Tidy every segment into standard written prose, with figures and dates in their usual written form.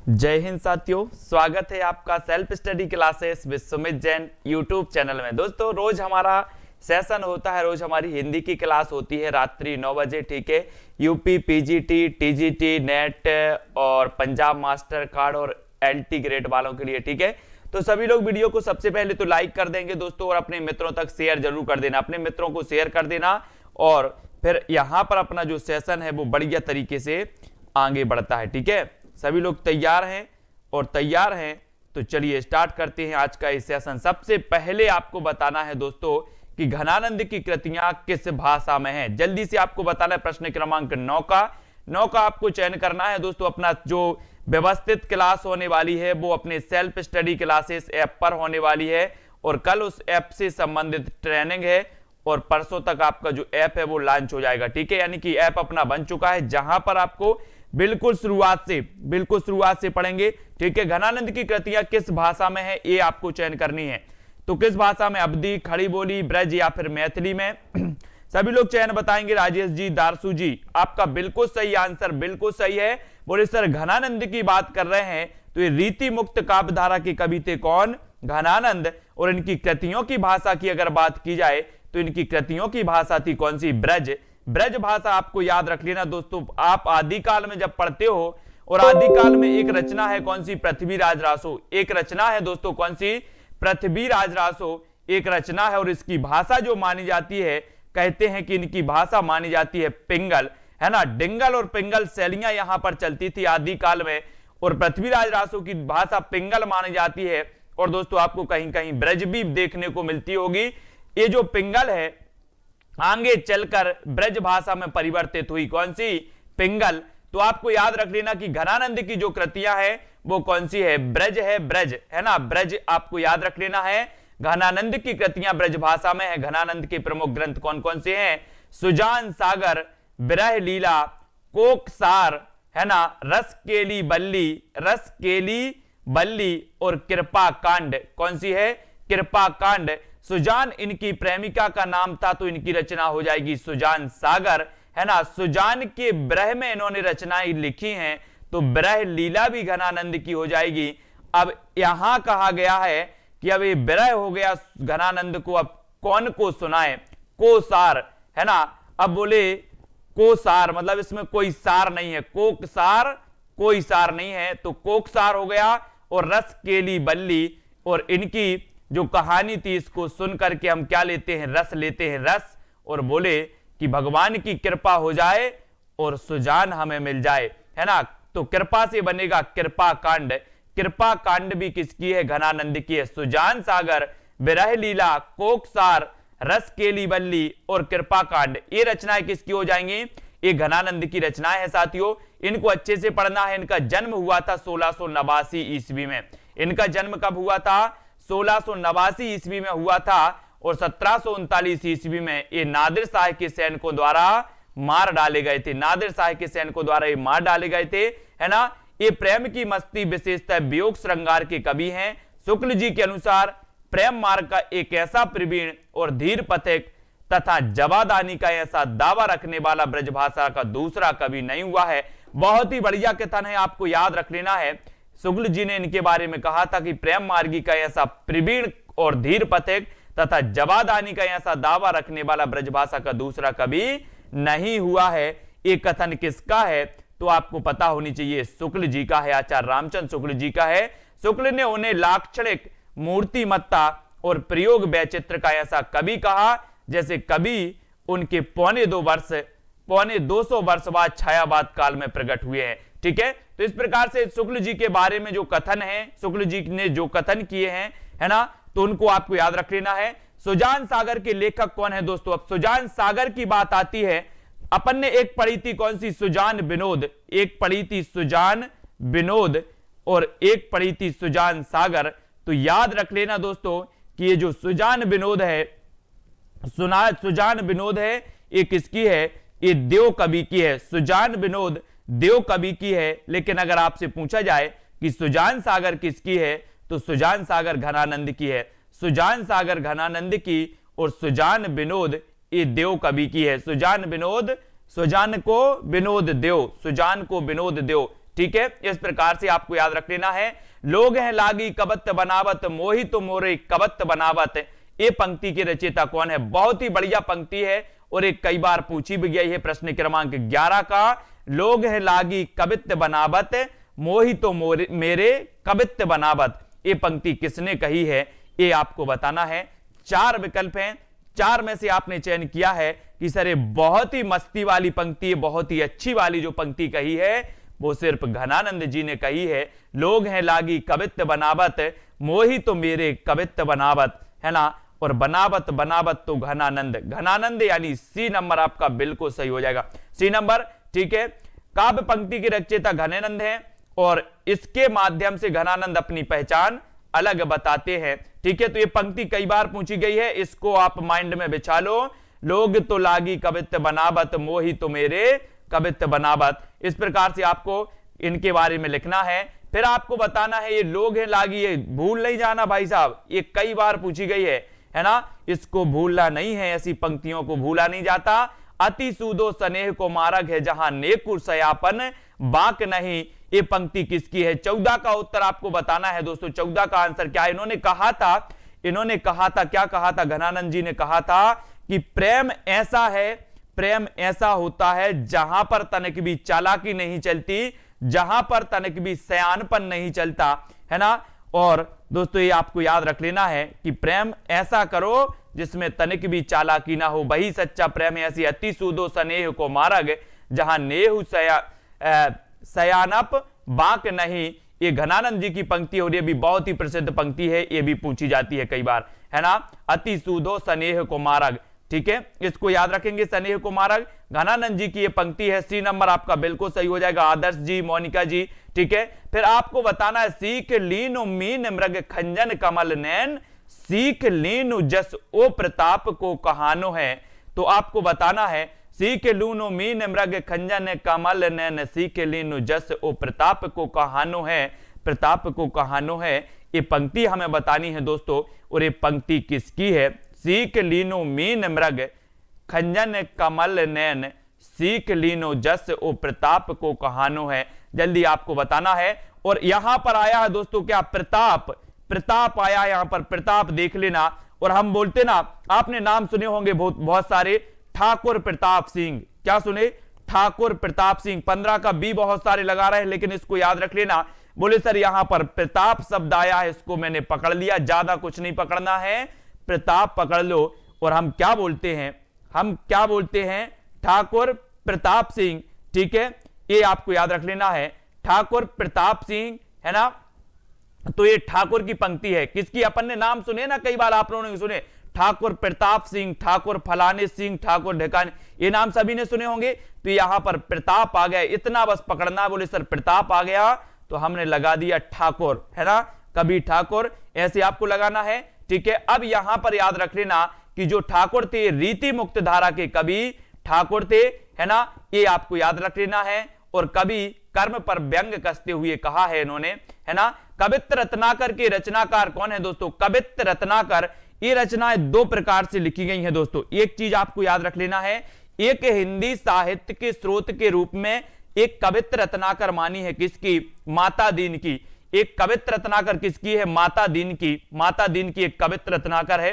जय हिंद साथियों, स्वागत है आपका self study classes with Sumit Jain YouTube channel में। दोस्तों रोज हमारा सेशन होता है, रोज हमारी हिंदी की क्लास होती है रात्रि 9 बजे। ठीक है, यूपी पीजीटी, टीजीटी, नेट और पंजाब मास्टर कार्ड और एलटी ग्रेड वालों के लिए। ठीक है, तो सभी लोग वीडियो को सबसे पहले तो लाइक कर देंगे दोस्तों, और अपने मित्रों तक शेयर जरूर कर देना, अपने मित्रों को शेयर कर देना। और फिर यहाँ पर अपना जो सेशन है वो बढ़िया तरीके से आगे बढ़ता है। ठीक है, सभी लोग तैयार हैं, और तैयार हैं तो चलिए स्टार्ट करते हैं आज का इस सेशन। सबसे पहले आपको बताना है दोस्तों कि घनानंद की कृतियां किस भाषा में हैं। जल्दी से आपको बताना है प्रश्न क्रमांक 9 का आपको चयन करना है दोस्तों। अपना जो व्यवस्थित क्लास होने वाली है वो अपने सेल्फ स्टडी क्लासेस ऐप पर होने वाली है, और कल उस ऐप से संबंधित ट्रेनिंग है, और परसों तक आपका जो ऐप है वो लॉन्च हो जाएगा। ठीक है, यानी कि ऐप अपना बन चुका है, जहां पर आपको बिल्कुल शुरुआत से पढ़ेंगे। ठीक है, घनानंद की कृतियां किस भाषा में है ये आपको चयन करनी है। तो किस भाषा में, अवधी, खड़ी बोली, ब्रज या फिर मैथिली में। सभी लोग चयन बताएंगे। राजेश जी, दारसू जी, आपका बिल्कुल सही आंसर बिल्कुल सही है। बोले सर घनानंद की बात कर रहे हैं तो ये रीति मुक्त काव्य धारा के कवि थे कौन? घनानंद। और इनकी कृतियों की भाषा की अगर बात की जाए तो इनकी कृतियों की भाषा थी कौन सी? ब्रज भाषा। आपको याद रख लेना दोस्तों, आप आदिकाल में जब पढ़ते हो, और आदिकाल में एक रचना है कौन सी? पृथ्वीराज रासो। एक रचना है दोस्तों कौन सी? पृथ्वीराज रासो एक रचना है, और इसकी भाषा जो मानी जाती है, कहते हैं कि इनकी भाषा मानी जाती है पिंगल, है ना। डिंगल और पिंगल शैलियां यहां पर चलती थी आदिकाल में, और पृथ्वीराज रासो की भाषा पिंगल मानी जाती है। और दोस्तों आपको कहीं कहीं ब्रज भी देखने को मिलती होगी। ये जो पिंगल है आगे चलकर ब्रज भाषा में परिवर्तित हुई कौन सी? पिंगल। तो आपको याद रख लेना कि घनानंद की जो कृतियां है वो कौन सी है? ब्रज है ना, ब्रज आपको याद रख लेना है। घनानंद की कृतियां ब्रज भाषा में है। घनानंद के प्रमुख ग्रंथ कौन कौन से हैं? सुजान सागर, विरह लीला, कोकसार, है ना, रसकेली बल्ली और कृपा कांड। कौन सी है? कृपा कांड। सुजान इनकी प्रेमिका का नाम था, तो इनकी रचना हो जाएगी सुजान सागर, है ना। सुजान के विरह में इन्होंने रचनाएं लिखी हैं, तो विरह लीला भी घनानंद की हो जाएगी। अब यहां कहा गया है कि अब ये विरह हो गया घनानंद को, अब कौन को सुनाए? कोसार, है ना। अब बोले कोसार मतलब इसमें कोई सार नहीं है, कोकसार कोई सार नहीं है, तो कोकसार हो गया। और रस केली बल्ली, और इनकी जो कहानी थी इसको सुन करके हम क्या लेते हैं? रस लेते हैं, रस। और बोले कि भगवान की कृपा हो जाए और सुजान हमें मिल जाए, है ना। तो कृपा से बनेगा कृपा कांड। कृपा कांड भी किसकी है? घनानंद की है। सुजान सागर, विरह लीला, कोकसार, रस केली बल्ली और कृपा कांड, ये रचनाएं किसकी हो जाएंगी? ये घनानंद की रचनाएं हैं साथियों। इनको अच्छे से पढ़ना है। इनका जन्म हुआ था 1689 ईस्वी में। इनका जन्म कब हुआ था? 1689 ईस्वी में हुआ था, और 1739 ईस्वी में ये नादिर शाह के सैनिकों द्वारा मार डाले गए थे। नादिर शाह के सैनिकों द्वारा ये मार डाले गए थे, है ना। ये प्रेम की मस्ती, विशेषतः वियोग श्रृंगार के कवि हैं। शुक्ल जी के अनुसार प्रेम मार्ग का एक ऐसा प्रवीण और धीर पथिक तथा जवादानी का ऐसा दावा रखने वाला ब्रजभाषा का दूसरा कवि नहीं हुआ है। बहुत ही बढ़िया कथन है, आपको याद रख लेना है। शुक्ल जी ने इनके बारे में कहा था कि प्रेम मार्गी का ऐसा प्रवीण और धीर पथिक तथा जवादानी का ऐसा दावा रखने वाला ब्रजभाषा का दूसरा कवि नहीं हुआ है। एक कथन किसका है? तो आपको पता होनी चाहिए, शुक्ल जी का है, आचार्य रामचंद्र शुक्ल जी का है। शुक्ल ने उन्हें लाक्षणिक, मूर्तिमत्ता और प्रयोग वैचित्र का ऐसा कवि कहा, जैसे कवि उनके पौने 200 वर्ष बाद छायावाद काल में प्रकट हुए हैं। ठीक है, तो इस प्रकार से शुक्ल जी के बारे में जो कथन है, शुक्ल जी ने जो कथन किए हैं, है ना, तो उनको आपको याद रख लेना है। सुजान सागर के लेखक कौन है दोस्तों? अब सुजान सागर की बात आती है, अपन ने एक पढ़ी थी कौन सी? सुजान विनोद। एक पढ़ी थी सुजान विनोद और एक पढ़ी थी सुजान सागर। तो याद रख लेना दोस्तों कि ये जो सुजान विनोद है ये किसकी है? ये देव कवि की है। सुजान विनोद देव कवि की है। लेकिन अगर आपसे पूछा जाए कि सुजान सागर किसकी है, तो सुजान सागर घनानंद की है। सुजान सागर घनानंद की, और सुजान विनोद ये देव कवि की है। सुजान को विनोद देव ठीक है, इस प्रकार से आपको याद रख लेना है। लोग हैं लागी कबत्त बनावत, मोही तो मोरे कबत्त बनावत। ये पंक्ति के रचयिता कौन है? बहुत ही बढ़िया पंक्ति है और एक कई बार पूछी भी गई है, प्रश्न क्रमांक 11 का। लोग हैं लागी कबित्त बनावत, मोही तो मेरे कबित्त बनावत। ये पंक्ति किसने कही है, ये आपको बताना है। 4 विकल्प हैं, 4 में से आपने चयन किया है कि सर ये बहुत ही मस्ती वाली पंक्ति है, बहुत ही अच्छी वाली जो पंक्ति कही है वो सिर्फ घनानंद जी ने कही है। लोग हैं लागी कबित्त बनावत, मोही तो मेरे कबित्त बनावत, है ना। और बनावत बनावत तो घनानंद, घनानंद यानी सी नंबर आपका बिल्कुल सही हो जाएगा, सी नंबर, ठीक है। काव्य पंक्ति के रचयिता घनानंद हैं और इसके माध्यम से घनानंद अपनी पहचान अलग बताते हैं, ठीक है। तो ये पंक्ति कई बार पूछी गई है, इसको आप माइंड में बिछा लो। लोग तो लागी कबित्त बनावत, मोही तो मेरे कबित्त बनावत। इस प्रकार से आपको इनके बारे में लिखना है। फिर आपको बताना है ये लोग हैं लागी, ये भूल नहीं जाना भाई साहब, ये कई बार पूछी गई है ना, इसको भूलना नहीं है, ऐसी पंक्तियों को भूला नहीं जाता। अति सूदो स्नेह को मारग है, जहां नेकुर सयापन बाक नहीं। ये पंक्ति किसकी है? 14 का उत्तर आपको बताना है दोस्तों। 14 का आंसर क्या है? इन्होंने कहा था, क्या कहा था? घनानंद जी ने कहा था कि प्रेम ऐसा है, प्रेम ऐसा होता है जहां पर तनिक भी चालाकी नहीं चलती, जहां पर तनिक भी सयानपन नहीं चलता, है ना। और दोस्तों ये आपको याद रख लेना है कि प्रेम ऐसा करो जिसमें तनिक भी चालाकी ना हो, वही सच्चा प्रेम है। ऐसी अति सूदो स्नेह को मारग, जहां नेहु सयानप बाक नहीं। ये घनानंद जी की पंक्ति और ये भी बहुत ही प्रसिद्ध पंक्ति है, ये भी पूछी जाती है कई बार, है ना। अति सूदो स्नेह को मारग, ठीक है, इसको याद रखेंगे, स्नेह को मारग। घनानंद जी की ये पंक्ति है, सी नंबर आपका बिल्कुल सही हो जाएगा, आदर्श जी, मोनिका जी, ठीक है। फिर आपको बताना है सीख लीनु मीन मृग खंजन कमल नैन, सीख लीनु जस ओ प्रताप को कहानो है। तो आपको बताना है सीख लूनो मीन मृग खंजन कमल नैन, सीख लीनु जस ओ प्रताप को कहानो है, प्रताप को कहानो है। ये पंक्ति हमें बतानी है दोस्तों, और ये पंक्ति किसकी है? सीख लीनो मीन मृग खंजन कमल नैन, सीख लीनो जस ओ प्रताप को कहानो है। जल्दी आपको बताना है। और यहां पर आया है दोस्तों क्या? प्रताप, प्रताप आया यहां पर, प्रताप देख लेना। और हम बोलते ना, आपने नाम सुने होंगे बहुत सारे, ठाकुर प्रताप सिंह, क्या सुने? ठाकुर प्रताप सिंह। 15 का बी बहुत सारे लगा रहे हैं, लेकिन इसको याद रख लेना। बोले सर यहां पर प्रताप शब्द आया है, इसको मैंने पकड़ लिया, ज्यादा कुछ नहीं पकड़ना है, प्रताप पकड़ लो। और हम क्या बोलते हैं? हम क्या बोलते हैं? ठाकुर प्रताप सिंह, ठीक है, ये आपको याद रख लेना है, ठाकुर प्रताप सिंह, है ना। तो ये ठाकुर की पंक्ति है, किसकी? अपन ने नाम सुने ना कई बार, आप लोगों ने सुने, ठाकुर प्रताप सिंह, ठाकुर फलाने सिंह, ठाकुर ढकाने, ये नाम सभी ने सुने होंगे। तो यहां पर प्रताप आ गया, इतना बस पकड़ना। बोले सर प्रताप आ गया तो हमने लगा दिया ठाकुर, है ना, कभी ठाकुर, ऐसे आपको लगाना है, ठीक है। अब यहां पर याद रख लेना कि जो ठाकुर थे रीति मुक्त धारा के कवि ठाकुर थे, है ना, ये आपको याद रख लेना है। और कवि कर्म पर व्यंग कसते हुए कहा है इन्होंने, है ना। कवित्त रत्नाकर के रचनाकार कौन है दोस्तों? कवित्त रत्नाकर। ये रचनाएं 2 प्रकार से लिखी गई हैं दोस्तों। एक चीज आपको याद रख लेना है, एक हिंदी साहित्य के स्रोत के रूप में एक कवित्त रत्नाकर मानी है किसकी? माता दीन की। एक कवित्त रत्नाकर किसकी है? माता दीन की। माता दीन की एक कवित्त रत्नाकर है,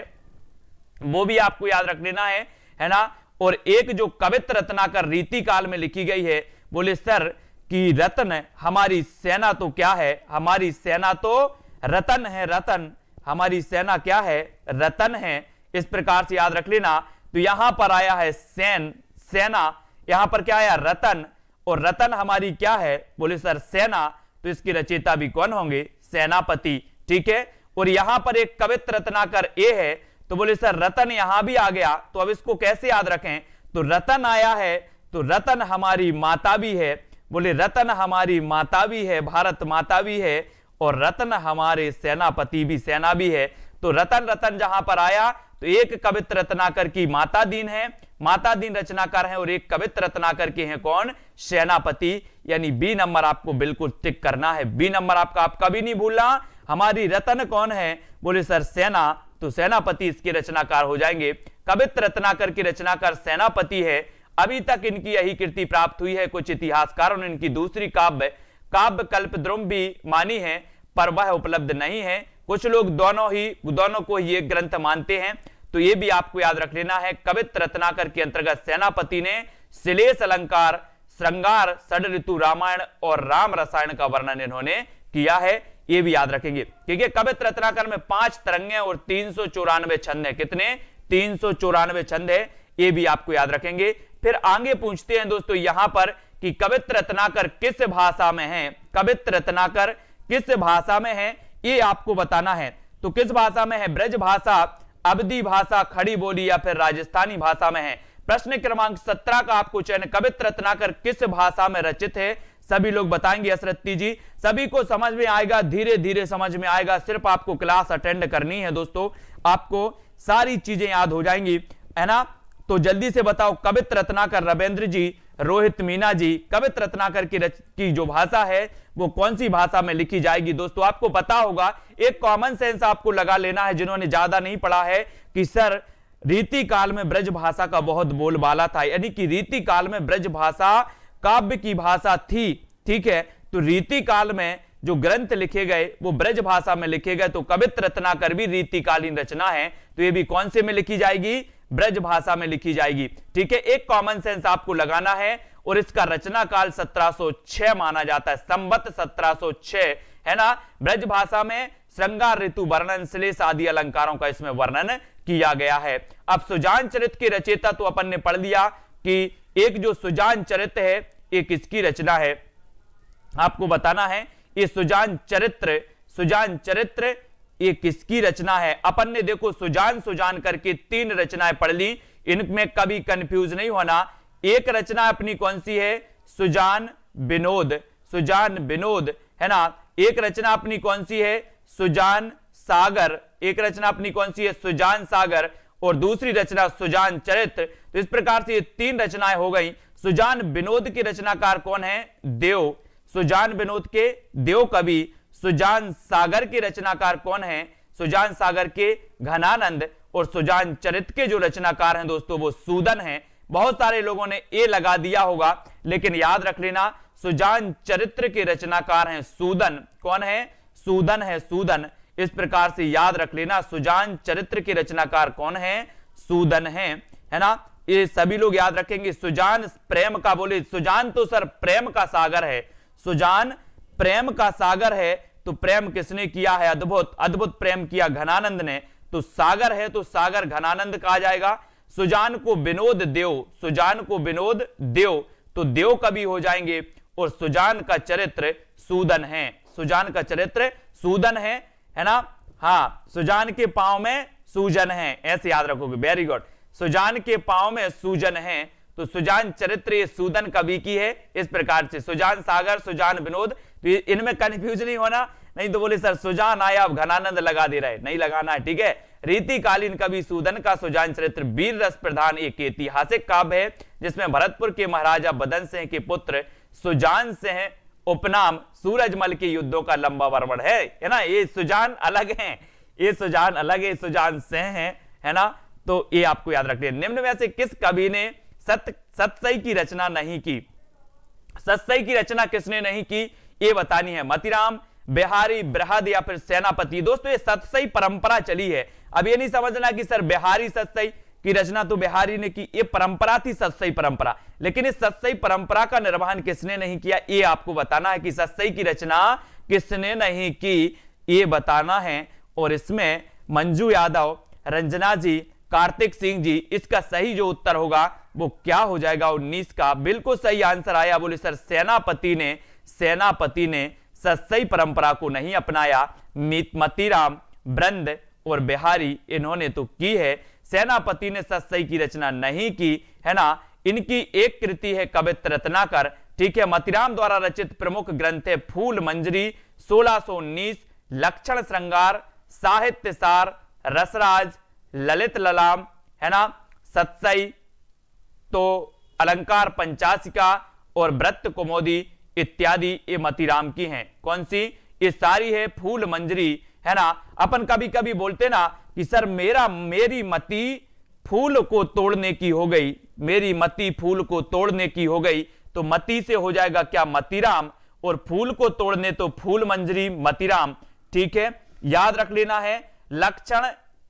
वो भी आपको याद रख लेना है ना। और एक जो कवित्त रत्नाकर रीति काल में लिखी गई है, बोले सर कि रतन हमारी सेना तो क्या है? हमारी सेना तो रतन है, रतन, हमारी सेना क्या है? रतन है। इस प्रकार से याद रख लेना। तो यहां पर आया है सेना, यहां पर क्या आया? रतन, और रतन हमारी क्या है? बोले सर सेना। तो इसकी रचयिता भी कौन होंगे? सेनापति, ठीक है। और यहां पर एक कवित्त रत्नाकर ए है, तो बोले सर रतन यहां भी आ गया, तो अब इसको कैसे याद रखें? तो रतन आया है, तो रतन हमारी माता भी है, बोले रतन हमारी माता भी है, भारत माता भी है, और रतन हमारे सेनापति भी, सेना भी है। तो रतन रतन जहां पर आया, तो एक कवित्त रत्नाकर की माता दीन है, माता दीन रचनाकार है, और एक कवित्त रत्नाकर के हैं कौन? सेनापति। यानी बी नंबर आपको बिल्कुल टिक करना है, बी नंबर आपका, आप कभी नहीं भूलना। हमारी रतन कौन है? बोले सर सेना, तो सेनापति इसके रचनाकार हो जाएंगे। कवित्त रत्नाकर की रचनाकार सेनापति है। अभी तक इनकी यही कीर्ति प्राप्त हुई है। कुछ इतिहासकारों ने इनकी दूसरी काव्य काव्य कल्पद्रुम भी मानी है, पर वह उपलब्ध नहीं है। कुछ लोग दोनों को ये ग्रंथ मानते हैं, तो ये भी आपको याद रख लेना है। कवित्र रत्नाकर के अंतर्गत सेनापति ने श्लेष अलंकार, श्रृंगार, षड ऋतु, रामायण और राम रसायन का वर्णन इन्होंने किया है, ये भी याद रखेंगे। ठीक है, कवित्र रत्नाकर में 5 तरंगे और 394 छंद है। कितने? 394 छंद है, ये भी आपको याद रखेंगे। फिर आगे पूछते हैं दोस्तों यहां पर कि कवित्र रत्नाकर किस भाषा में है। कवित्र रत्नाकर किस भाषा में है ये आपको बताना है। तो किस भाषा में है? ब्रज भाषा, अवधी भाषा, खड़ी बोली या फिर राजस्थानी भाषा में है। प्रश्न क्रमांक 17 का आपको चयन, कवित्र रत्नाकर किस भाषा में रचित है? सभी लोग बताएंगे असरत्ती जी। सभी को समझ में आएगा, धीरे धीरे समझ में आएगा, सिर्फ आपको क्लास अटेंड करनी है दोस्तों, आपको सारी चीजें याद हो जाएंगी, है ना। तो जल्दी से बताओ, कवित्र रत्नाकर रविंद्र जी, रोहित मीना जी, कवित्र रत्नाकर की जो भाषा है वो कौन सी भाषा में लिखी जाएगी? दोस्तों आपको पता होगा, एक कॉमन सेंस आपको लगा लेना है जिन्होंने ज्यादा नहीं पढ़ा है, कि सर रीति काल में ब्रज भाषा का बहुत बोलबाला था, यानी कि रीति काल में ब्रज भाषा काव्य की भाषा थी। ठीक है, तो रीति काल में जो ग्रंथ लिखे गए वो ब्रज भाषा में लिखे गए, तो कवित्र रत्नाकर भी रीतिकालीन रचना है, तो ये भी कौन से में लिखी जाएगी? ब्रज भाषा में लिखी जाएगी। ठीक है, एक कॉमन सेंस आपको लगाना है, और इसका रचना काल 1706 माना जाता है, संवत 1706, है ना। ब्रज भाषा में श्रृंगार, ऋतु, वर्णन, श्लेष आदि अलंकारों का इसमें वर्णन किया गया है। अब सुजान चरित के रचयिता तो अपन ने पढ़ लिया कि एक जो सुजान चरित है ये किसकी रचना है, आपको बताना है। ये सुजान चरित्र ये किसकी रचना है? अपन ने देखो सुजान करके 3 रचनाएं पढ़ ली, इनमें कभी कंफ्यूज नहीं होना। एक रचना अपनी कौन सी है? सुजान विनोद, है ना। एक रचना अपनी कौन सी है? सुजान सागर। एक रचना अपनी कौन सी है? सुजान सागर। और दूसरी रचना सुजान चरित्र। तो इस प्रकार से ये 3 रचनाएं हो गई। सुजान विनोद के रचनाकार कौन है? देव। सुजान विनोद के देव कवि। सुजान सागर के रचनाकार कौन है? सुजान सागर के घनानंद। और सुजान चरित्र के जो रचनाकार हैं दोस्तों वो सूदन हैं। बहुत सारे लोगों ने ए लगा दिया होगा, लेकिन याद रख लेना सुजान चरित्र के रचनाकार हैं सूदन। कौन है? सूदन है, सूदन। इस प्रकार से याद रख लेना, सुजान चरित्र के रचनाकार कौन है? सूदन है ना। ये सभी लोग याद रखेंगे। सुजान प्रेम का, बोले सुजान तो सर प्रेम का सागर है, सुजान प्रेम का सागर है, तो प्रेम किसने किया है? अद्भुत प्रेम किया घनानंद ने, तो सागर है तो सागर घनानंद कहा जाएगा। सुजान को विनोद देव, तो देव कवि हो जाएंगे। और सुजान का चरित्र सूदन है, सुजान का चरित्र सूदन है ना। हाँ, सुजान के पांव में सूजन है, ऐसे याद रखोगे, वेरी गुड। सुजान के पांव में सूजन है, तो सुजान चरित्र ये सूदन कवि की है। इस प्रकार से सुजान सागर, सुजान विनोद, तो इनमें कंफ्यूज नहीं होना, नहीं तो बोले सर सुजान आया अब घनानंद लगा दे रहे, नहीं लगाना है। ठीक है, रीतिकालीन कवि सूदन का सुजान चरित्र वीर रस प्रधान एक ऐतिहासिक काव्य है जिसमें भरतपुर के महाराजा बदन सिंह के पुत्र सुजान सिंह उपनाम सूरजमल के युद्धों का लंबा वर्णन है ना। ये सुजान अलग है, ये सुजान अलग है, सुजान सिंह है ना। तो ये आपको याद रखिए। निम्न में से किस कवि ने सतसई की रचना नहीं की? सतसई की रचना किसने नहीं की ये बतानी है। मतीराम, बिहारी, बृहद या फिर सेनापति। दोस्तों ये सतसई परंपरा चली है, अब ये नहीं समझना कि सर बिहारी सतसई की रचना तो बिहारी ने की, ये परंपरा थी सतसई परंपरा। लेकिन इस सतसई परंपरा का निर्वहन किसने नहीं किया ये आपको बताना है कि सतसई की रचना किसने नहीं की ये बताना है। और इसमें मंजू यादव, रंजना जी, कार्तिक सिंह जी, इसका सही जो उत्तर होगा वो क्या हो जाएगा? 19 का बिल्कुल सही आंसर आया। बोले सर सेनापति ने सतसई परंपरा को नहीं अपनाया। मतीराम, ब्रंद और बिहारी इन्होंने तो की है, सेनापति ने सतसई की रचना नहीं की, है ना। इनकी एक कृति है कवित्र रत्नाकर। ठीक है, मतीराम द्वारा रचित प्रमुख ग्रंथ है फूल मंजरी 1619, लक्षण श्रृंगार, साहित्य सार, रसराज, ललित ललाम, है ना। सतसई तो अलंकार पंचासिका और व्रत कुमोदी इत्यादि ये मतीराम की हैं। कौन सी? ये सारी है फूल मंजरी, है ना। अपन कभी कभी बोलते ना कि सर मेरी मति फूल को तोड़ने की हो गई, मेरी मति फूल को तोड़ने की हो गई, तो मति से हो जाएगा क्या? मतीराम। और फूल को तोड़ने तो फूल मंजरी मतीराम। ठीक है, याद रख लेना है। लक्षण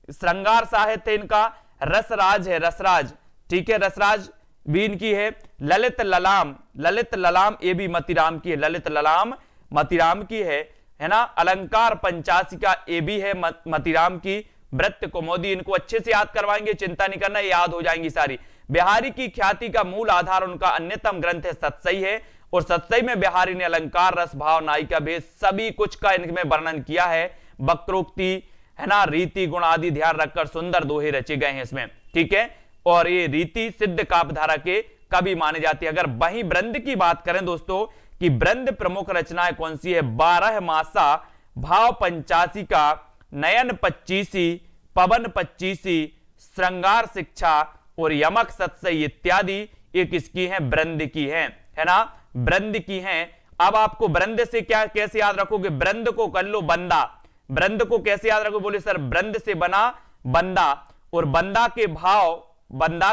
श्रृंगार साहित्य इनका रसराज है, रसराज। ठीक है, रसराज भी इनकी है। ललित ललाम, ललित ललाम ये भी मतीराम की है, ललित ललाम मतीराम की है ना। अलंकार पंचासिका ये भी है मतीराम की। वृत्त कुमुदी इनको अच्छे से याद करवाएंगे, चिंता नहीं करना, याद हो जाएंगी सारी। बिहारी की ख्याति का मूल आधार उनका अन्यतम ग्रंथ है सतसई है, और सतसई में बिहारी ने अलंकार, रस, भाव, नायिका भेद सभी कुछ का इनमें वर्णन किया है। वक्रोक्ति है ना, रीति गुण आदि ध्यान रखकर सुंदर दोहे रचे गए हैं इसमें। ठीक है, और ये रीति सिद्ध काव्यधारा के कवि माने जाते हैं। अगर वहीं ब्रंद की बात करें दोस्तों कि ब्रंद प्रमुख रचनाएं कौन सी है, 12 मासा, भाव पंचासिका, नयन पच्चीसी, पवन पच्चीसी, श्रृंगार शिक्षा और यमक सतसई इत्यादि ये किसकी हैं, ब्रंद की हैं, है ना, ब्रंद की हैं। अब आपको ब्रंद से क्या कैसे याद रखोगे, ब्रंद को कर लो बंदा। ब्रंद को कैसे याद रखोगे, बोले सर ब्रंद से बना बंदा, और बंदा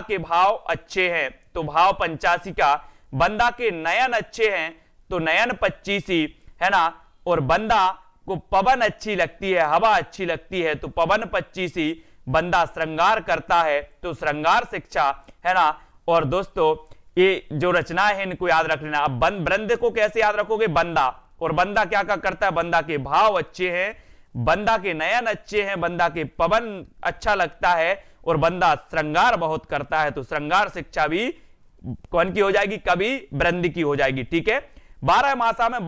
के भाव अच्छे हैं तो भाव पंचासिका, बंदा के नयन अच्छे हैं तो नयन पच्चीसी, है ना, और बंदा को पवन अच्छी लगती है, हवा अच्छी लगती है तो पवन पच्चीसी, बंदा श्रृंगार करता है तो श्रृंगार शिक्षा, है ना। और दोस्तों ये जो रचना है इनको याद रख लेना। अब ब्रंद को कैसे याद रखोगे, बंदा, और बंदा क्या करता है, बंदा के भाव अच्छे हैं, बंदा के नयन अच्छे हैं, बंदा के पवन अच्छा लगता है, और बंदा श्रृंगार बहुत करता है तो श्रृंगार शिक्षा भी कौन की हो जाएगी, कवि ब्रंद की हो जाएगी। ठीक है, 12 मासा में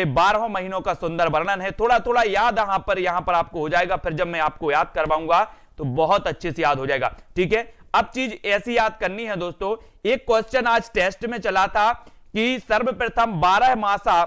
12 महीनों का सुंदर वर्णन है। थोड़ा थोड़ा याद यहां पर आपको हो जाएगा, फिर जब मैं आपको याद करवाऊंगा तो बहुत अच्छे से याद हो जाएगा। ठीक है, अब चीज ऐसी याद करनी है दोस्तों, एक क्वेश्चन आज टेस्ट में चला था कि सर्वप्रथम 12 मासा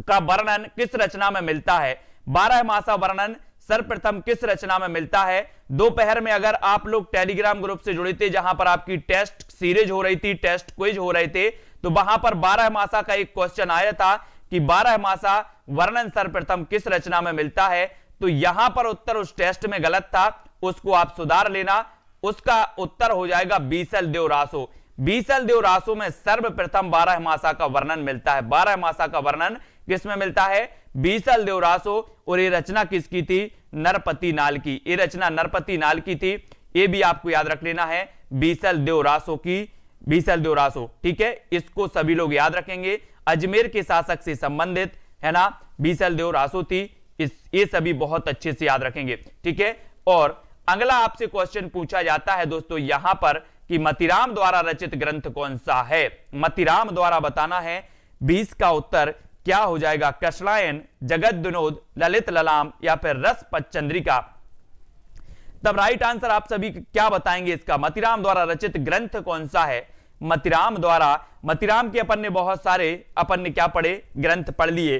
का वर्णन किस रचना में मिलता है। 12 मासा वर्णन सर्वप्रथम किस रचना में मिलता है। दोपहर में अगर आप लोग टेलीग्राम ग्रुप से जुड़े थे, जहां पर आपकी टेस्ट सीरीज हो रही थी, टेस्ट क्विज हो रहे थे, तो वहां पर 12 मासा का एक क्वेश्चन आया था कि 12 मासा वर्णन सर्वप्रथम किस रचना में मिलता है। तो यहां पर उत्तर उस टेस्ट में गलत था, उसको आप सुधार लेना। उसका उत्तर हो जाएगा बीसल देव रासो। बीसल देव रासो में सर्वप्रथम 12 मासा का वर्णन मिलता है। 12 मासा का वर्णन किसमें मिलता है, बीसल देव रासो। और ये रचना किसकी थी, नरपति नाल की। ये रचना नरपति नाल की थी, ये भी आपको याद रख लेना है, बीसल देव रासो की, बीसल देव रासो। ठीक है, इसको सभी लोग याद रखेंगे। अजमेर के शासक से संबंधित, है ना, बीसल देव रासो थी। ये सभी बहुत अच्छे से याद रखेंगे। ठीक है, और अगला आपसे क्वेश्चन पूछा जाता है दोस्तों यहां पर कि मतीराम द्वारा रचित ग्रंथ कौन सा है। मतीराम द्वारा बताना है। 20 का उत्तर क्या हो जाएगा, कृष्णायन, जगत विनोद, ललित ललाम या फिर रस पच्चंद्रिका। तब राइट आंसर आप सभी क्या बताएंगे इसका, मतीराम द्वारा रचित ग्रंथ कौन सा है। मतीराम द्वारा, मतीराम के अपन ने बहुत सारे क्या पढ़े, ग्रंथ पढ़ लिए,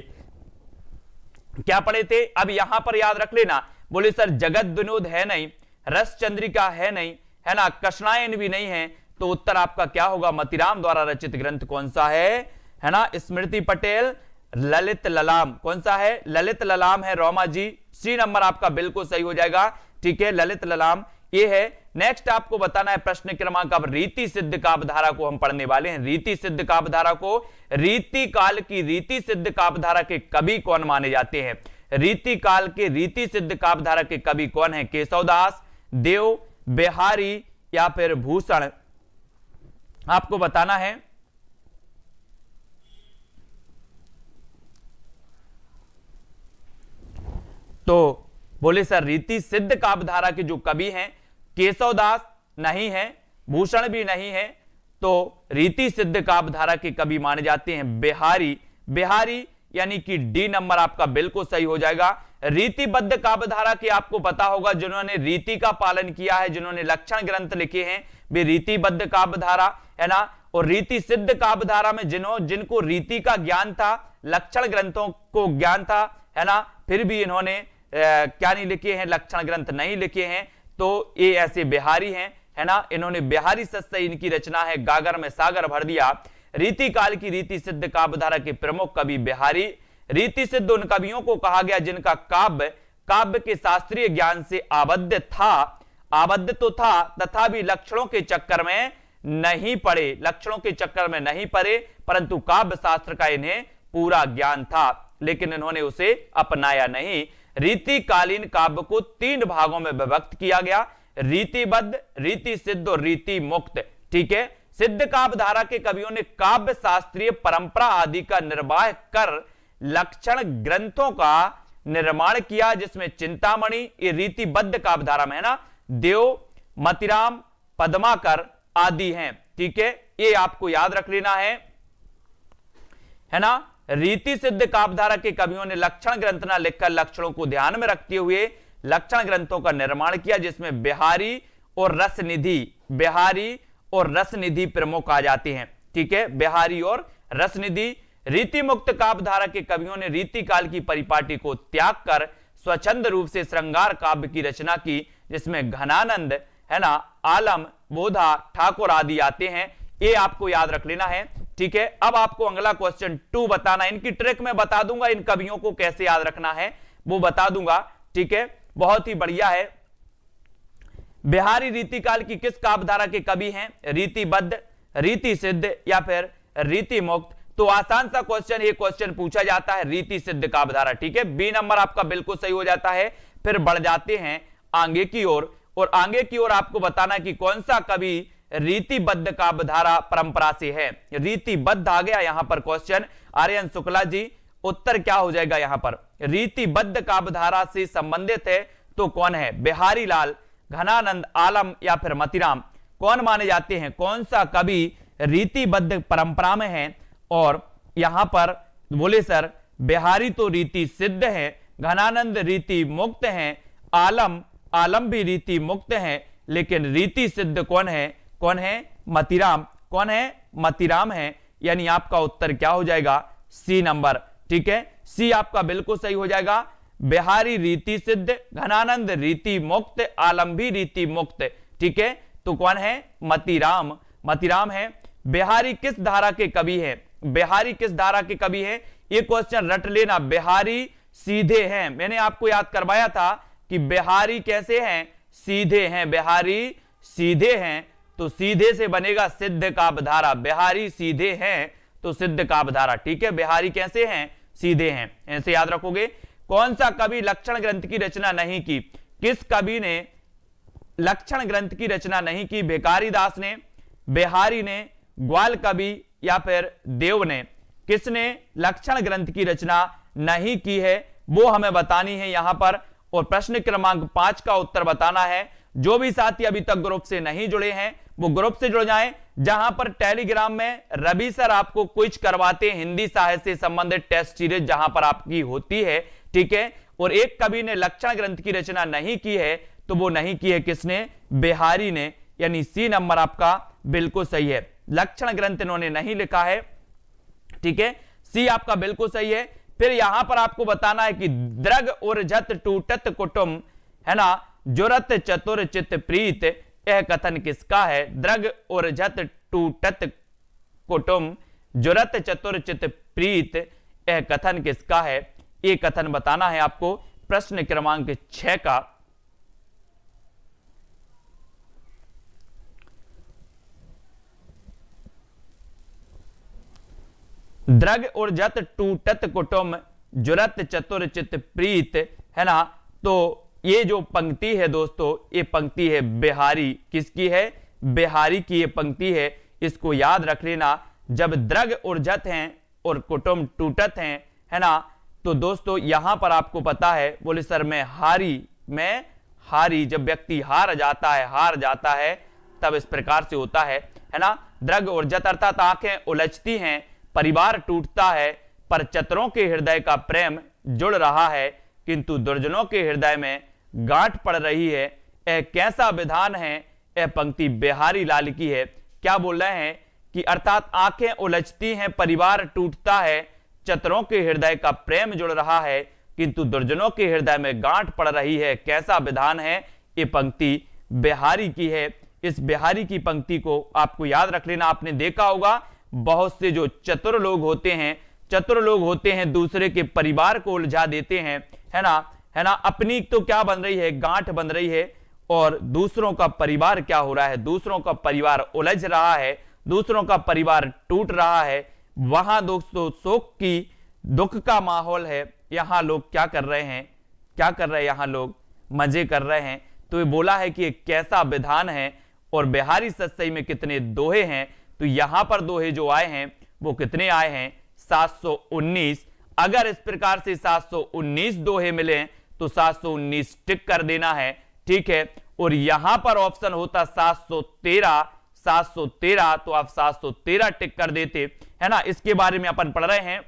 क्या पढ़े थे। अब यहां पर याद रख लेना, बोले सर जगत विनोद है नहीं, रस चंद्रिका है नहीं, है ना, कृष्णायन भी नहीं है, तो उत्तर आपका क्या होगा, मतीराम द्वारा रचित ग्रंथ कौन सा है ना, स्मृति पटेल, ललित ललाम। कौन सा है, ललित ललाम है रोमा जी। सी नंबर आपका बिल्कुल सही हो जाएगा। ठीक है, ललित ललाम ये है। नेक्स्ट आपको बताना है प्रश्न क्रमांक, अब रीति सिद्ध काव्यधारा को हम पढ़ने वाले हैं। रीति सिद्ध काव्यधारा को, रीति काल की रीति सिद्ध काव्यधारा के कवि कौन माने जाते हैं। रीति काल के रीति सिद्ध काव्यधारा के कवि कौन है, केशवदास, देव, बिहारी या फिर भूषण, आपको बताना है। तो बोले सर रीति सिद्ध काव्यधारा के जो कवि हैं, केशवदास नहीं है, भूषण भी नहीं है, तो रीति सिद्ध काव्यधारा के कवि माने जाते हैं बिहारी। बिहारी यानी कि डी नंबर आपका बिल्कुल सही हो जाएगा। रीतिबद्ध काव्यधारा के आपको पता होगा, जिन्होंने रीति का पालन किया है, जिन्होंने लक्षण ग्रंथ लिखे हैं, वे रीतिबद्ध काव्यधारा, है ना। और रीति सिद्ध काव्यधारा में जिनको रीति का ज्ञान था, लक्षण ग्रंथों को ज्ञान था, है ना, फिर भी इन्होंने क्या नहीं लिखे हैं, लक्षण ग्रंथ नहीं लिखे हैं, तो ये ऐसे बिहारी हैं, है ना। इन्होंने बिहारी सत्सई इनकी रचना है, गागर में सागर भर दिया। रीति काल की रीति सिद्ध काव्यधारा के प्रमुख कवि बिहारी। रीति सिद्ध उन कवियों को कहा गया जिनका काव्य के शास्त्रीय ज्ञान से आबद्ध तो था, तथा भी लक्षणों के चक्कर में नहीं पढ़े, लक्षणों के चक्कर में नहीं पढ़े, परंतु काव्य शास्त्र का इन्हें पूरा ज्ञान था, लेकिन इन्होंने उसे अपनाया नहीं। रीतिकालीन काव्य को 3 भागों में विभक्त किया गया, रीतिबद्ध, रीति सिद्ध और रीति मुक्त। ठीक है, सिद्ध काव्य धारा के कवियों ने काव्य शास्त्रीय परंपरा आदि का निर्वाह कर लक्षण ग्रंथों का निर्माण किया, जिसमें चिंतामणि ये रीतिबद्ध काव्य धारा में है ना, देव, मतिराम, पद्माकर आदि हैं। ठीक है, ये आपको याद रख लेना है ना। रीति सिद्ध काव्य धारा के कवियों ने लक्षण ग्रंथ ना लिखकर लक्षणों को ध्यान में रखते हुए लक्षण ग्रंथों का निर्माण किया, जिसमें बिहारी और रसनिधि प्रमुख आ जाते हैं। ठीक है, बिहारी और रसनिधि। रीति मुक्त काव्य धारा के कवियों ने रीति काल की परिपाटी को त्याग कर स्वच्छंद रूप से श्रृंगार काव्य की रचना की, जिसमें घनानंद है ना, आलम, बोधा, ठाकुर आदि आते हैं। ये आपको याद रख लेना है। ठीक है, अब आपको अगला क्वेश्चन 2 बताना, इनकी ट्रिक मैं बता दूंगा, इन कवियों को कैसे याद रखना है वो बता दूंगा। ठीक है, बहुत ही बढ़िया है। बिहारी रीतिकाल की किस काव्य धारा के कवि हैं? रीतिबद्ध, रीति सिद्ध या फिर रीति मुक्त? तो आसान सा क्वेश्चन, ये क्वेश्चन पूछा जाता है रीति सिद्ध काव्य धारा। ठीक है, बी नंबर आपका बिल्कुल सही हो जाता है। फिर बढ़ जाते हैं आगे की ओर, और आगे की ओर आपको बताना कि कौन सा कवि रीतिबद्ध काव्य धारा परंपरा से है। रीतिबद्ध आ गया यहां पर क्वेश्चन, आर्यन शुक्ला जी, उत्तर क्या हो जाएगा यहां पर? रीतिबद्ध काव्य धारा से संबंधित है तो कौन है? बिहारी लाल, घनानंद, आलम या फिर मतिराम, कौन माने जाते हैं? कौन सा कवि रीतिबद्ध परंपरा में है? और यहां पर बोले सर बिहारी तो रीति सिद्ध है, घनानंद रीति मुक्त है, आलम भी रीति मुक्त है, लेकिन रीति सिद्ध कौन है? कौन है? मतिराम। कौन है? मतिराम है। यानी आपका उत्तर क्या हो जाएगा? C number. ठीक है, सी आपका बिल्कुल सही हो जाएगा। बिहारी रीति सिद्ध, घनानंद रीति मुक्त, आलम भी रीति मुक्त। ठीक है, तो कौन है? मतिराम। मतिराम है। बिहारी किस धारा के कवि है? बिहारी किस धारा के कवि है? ये क्वेश्चन रट लेना। बिहारी सीधे हैं, मैंने आपको याद करवाया था कि बिहारी कैसे हैं? सीधे हैं। बिहारी सीधे हैं तो सीधे से बनेगा सिद्ध काव्य धारा। बिहारी सीधे हैं तो सिद्ध काव्य धारा। ठीक है, बिहारी कैसे हैं? सीधे हैं। ऐसे याद रखोगे। कौन सा कवि लक्षण ग्रंथ की रचना नहीं की? किस कवि ने लक्षण ग्रंथ की रचना नहीं की? भिखारी दास ने, बिहारी ने, ग्वाल कवि या फिर देव ने? किसने लक्षण ग्रंथ की रचना नहीं की है वो हमें बतानी है यहां पर। और प्रश्न क्रमांक 5 का उत्तर बताना है। जो भी साथी अभी तक ग्रुप से नहीं जुड़े हैं वो ग्रुप से जुड़ जाएं, जहां पर टेलीग्राम में रवि सर आपको क्विज करवाते हैं, हिंदी साहित्य से संबंधित टेस्ट सीरीज जहां पर आपकी होती है। ठीक है, और एक कवि ने लक्षण ग्रंथ की रचना नहीं की है तो वो नहीं की है किसने? बिहारी ने। यानी सी नंबर आपका बिल्कुल सही है। लक्षण ग्रंथ इन्होंने नहीं लिखा है। ठीक है, सी आपका बिल्कुल सही है। फिर यहां पर आपको बताना है कि द्रग उर्जत टूटत कुटुंब है ना, जुरत चतुर चित प्रीत, यह कथन किसका है? द्रग उर्जत टूटत कुटुंब, जुरत चतुर चित प्रीत, यह कथन किसका है? ये कथन बताना है आपको प्रश्न क्रमांक 6 का। द्रग उर्जत टूटत कुटुंब, जुरत चतुर चित प्रीत है ना। तो ये जो पंक्ति है दोस्तों, ये पंक्ति है बिहारी। किसकी है? बिहारी की ये पंक्ति है। इसको याद रख लेना। जब द्रग उर्जत हैं और कुटुंब टूटत हैं है ना, तो दोस्तों यहां पर आपको पता है, बोले सर मैं हारी, जब व्यक्ति हार जाता है तब इस प्रकार से होता है ना। द्रग उर्जत अर्थात आंखें उलझती हैं, परिवार टूटता है, पर चतुरों के हृदय का प्रेम जुड़ रहा है, किंतु दुर्जनों के हृदय में गांठ पड़ रही है। यह कैसा विधान है? यह पंक्ति बिहारी लाल की है। क्या बोल रहे हैं कि अर्थात आंखें उलझती हैं, परिवार टूटता है, चतुरों के हृदय का प्रेम जुड़ रहा है, किंतु दुर्जनों के हृदय में गांठ पड़ रही है। कैसा विधान है? ये पंक्ति बिहारी की है। इस बिहारी की पंक्ति को आपको याद रख लेना। आपने देखा होगा बहुत से जो चतुर लोग होते हैं दूसरे के परिवार को उलझा देते हैं है ना। अपनी तो क्या बन रही है? गांठ बन रही है, और दूसरों का परिवार क्या हो रहा है, दूसरों का परिवार उलझ रहा है, दूसरों का परिवार टूट रहा है, वहां दोस्तों शोक की दुख का माहौल है। यहां लोग क्या कर रहे हैं, क्या कर रहे हैं, यहां लोग मजे कर रहे हैं। तो ये बोला है कि कैसा विधान है और बिहारी सतसई में कितने दोहे हैं। तो यहां पर दोहे जो आए हैं वो कितने आए हैं, 719। अगर इस प्रकार से 719 दोहे मिले तो 719 टिक कर देना है, ठीक है। और यहां पर ऑप्शन होता 713, 713, तो आप 713 टिक कर देते, है ना। इसके बारे में अपन पढ़ रहे हैं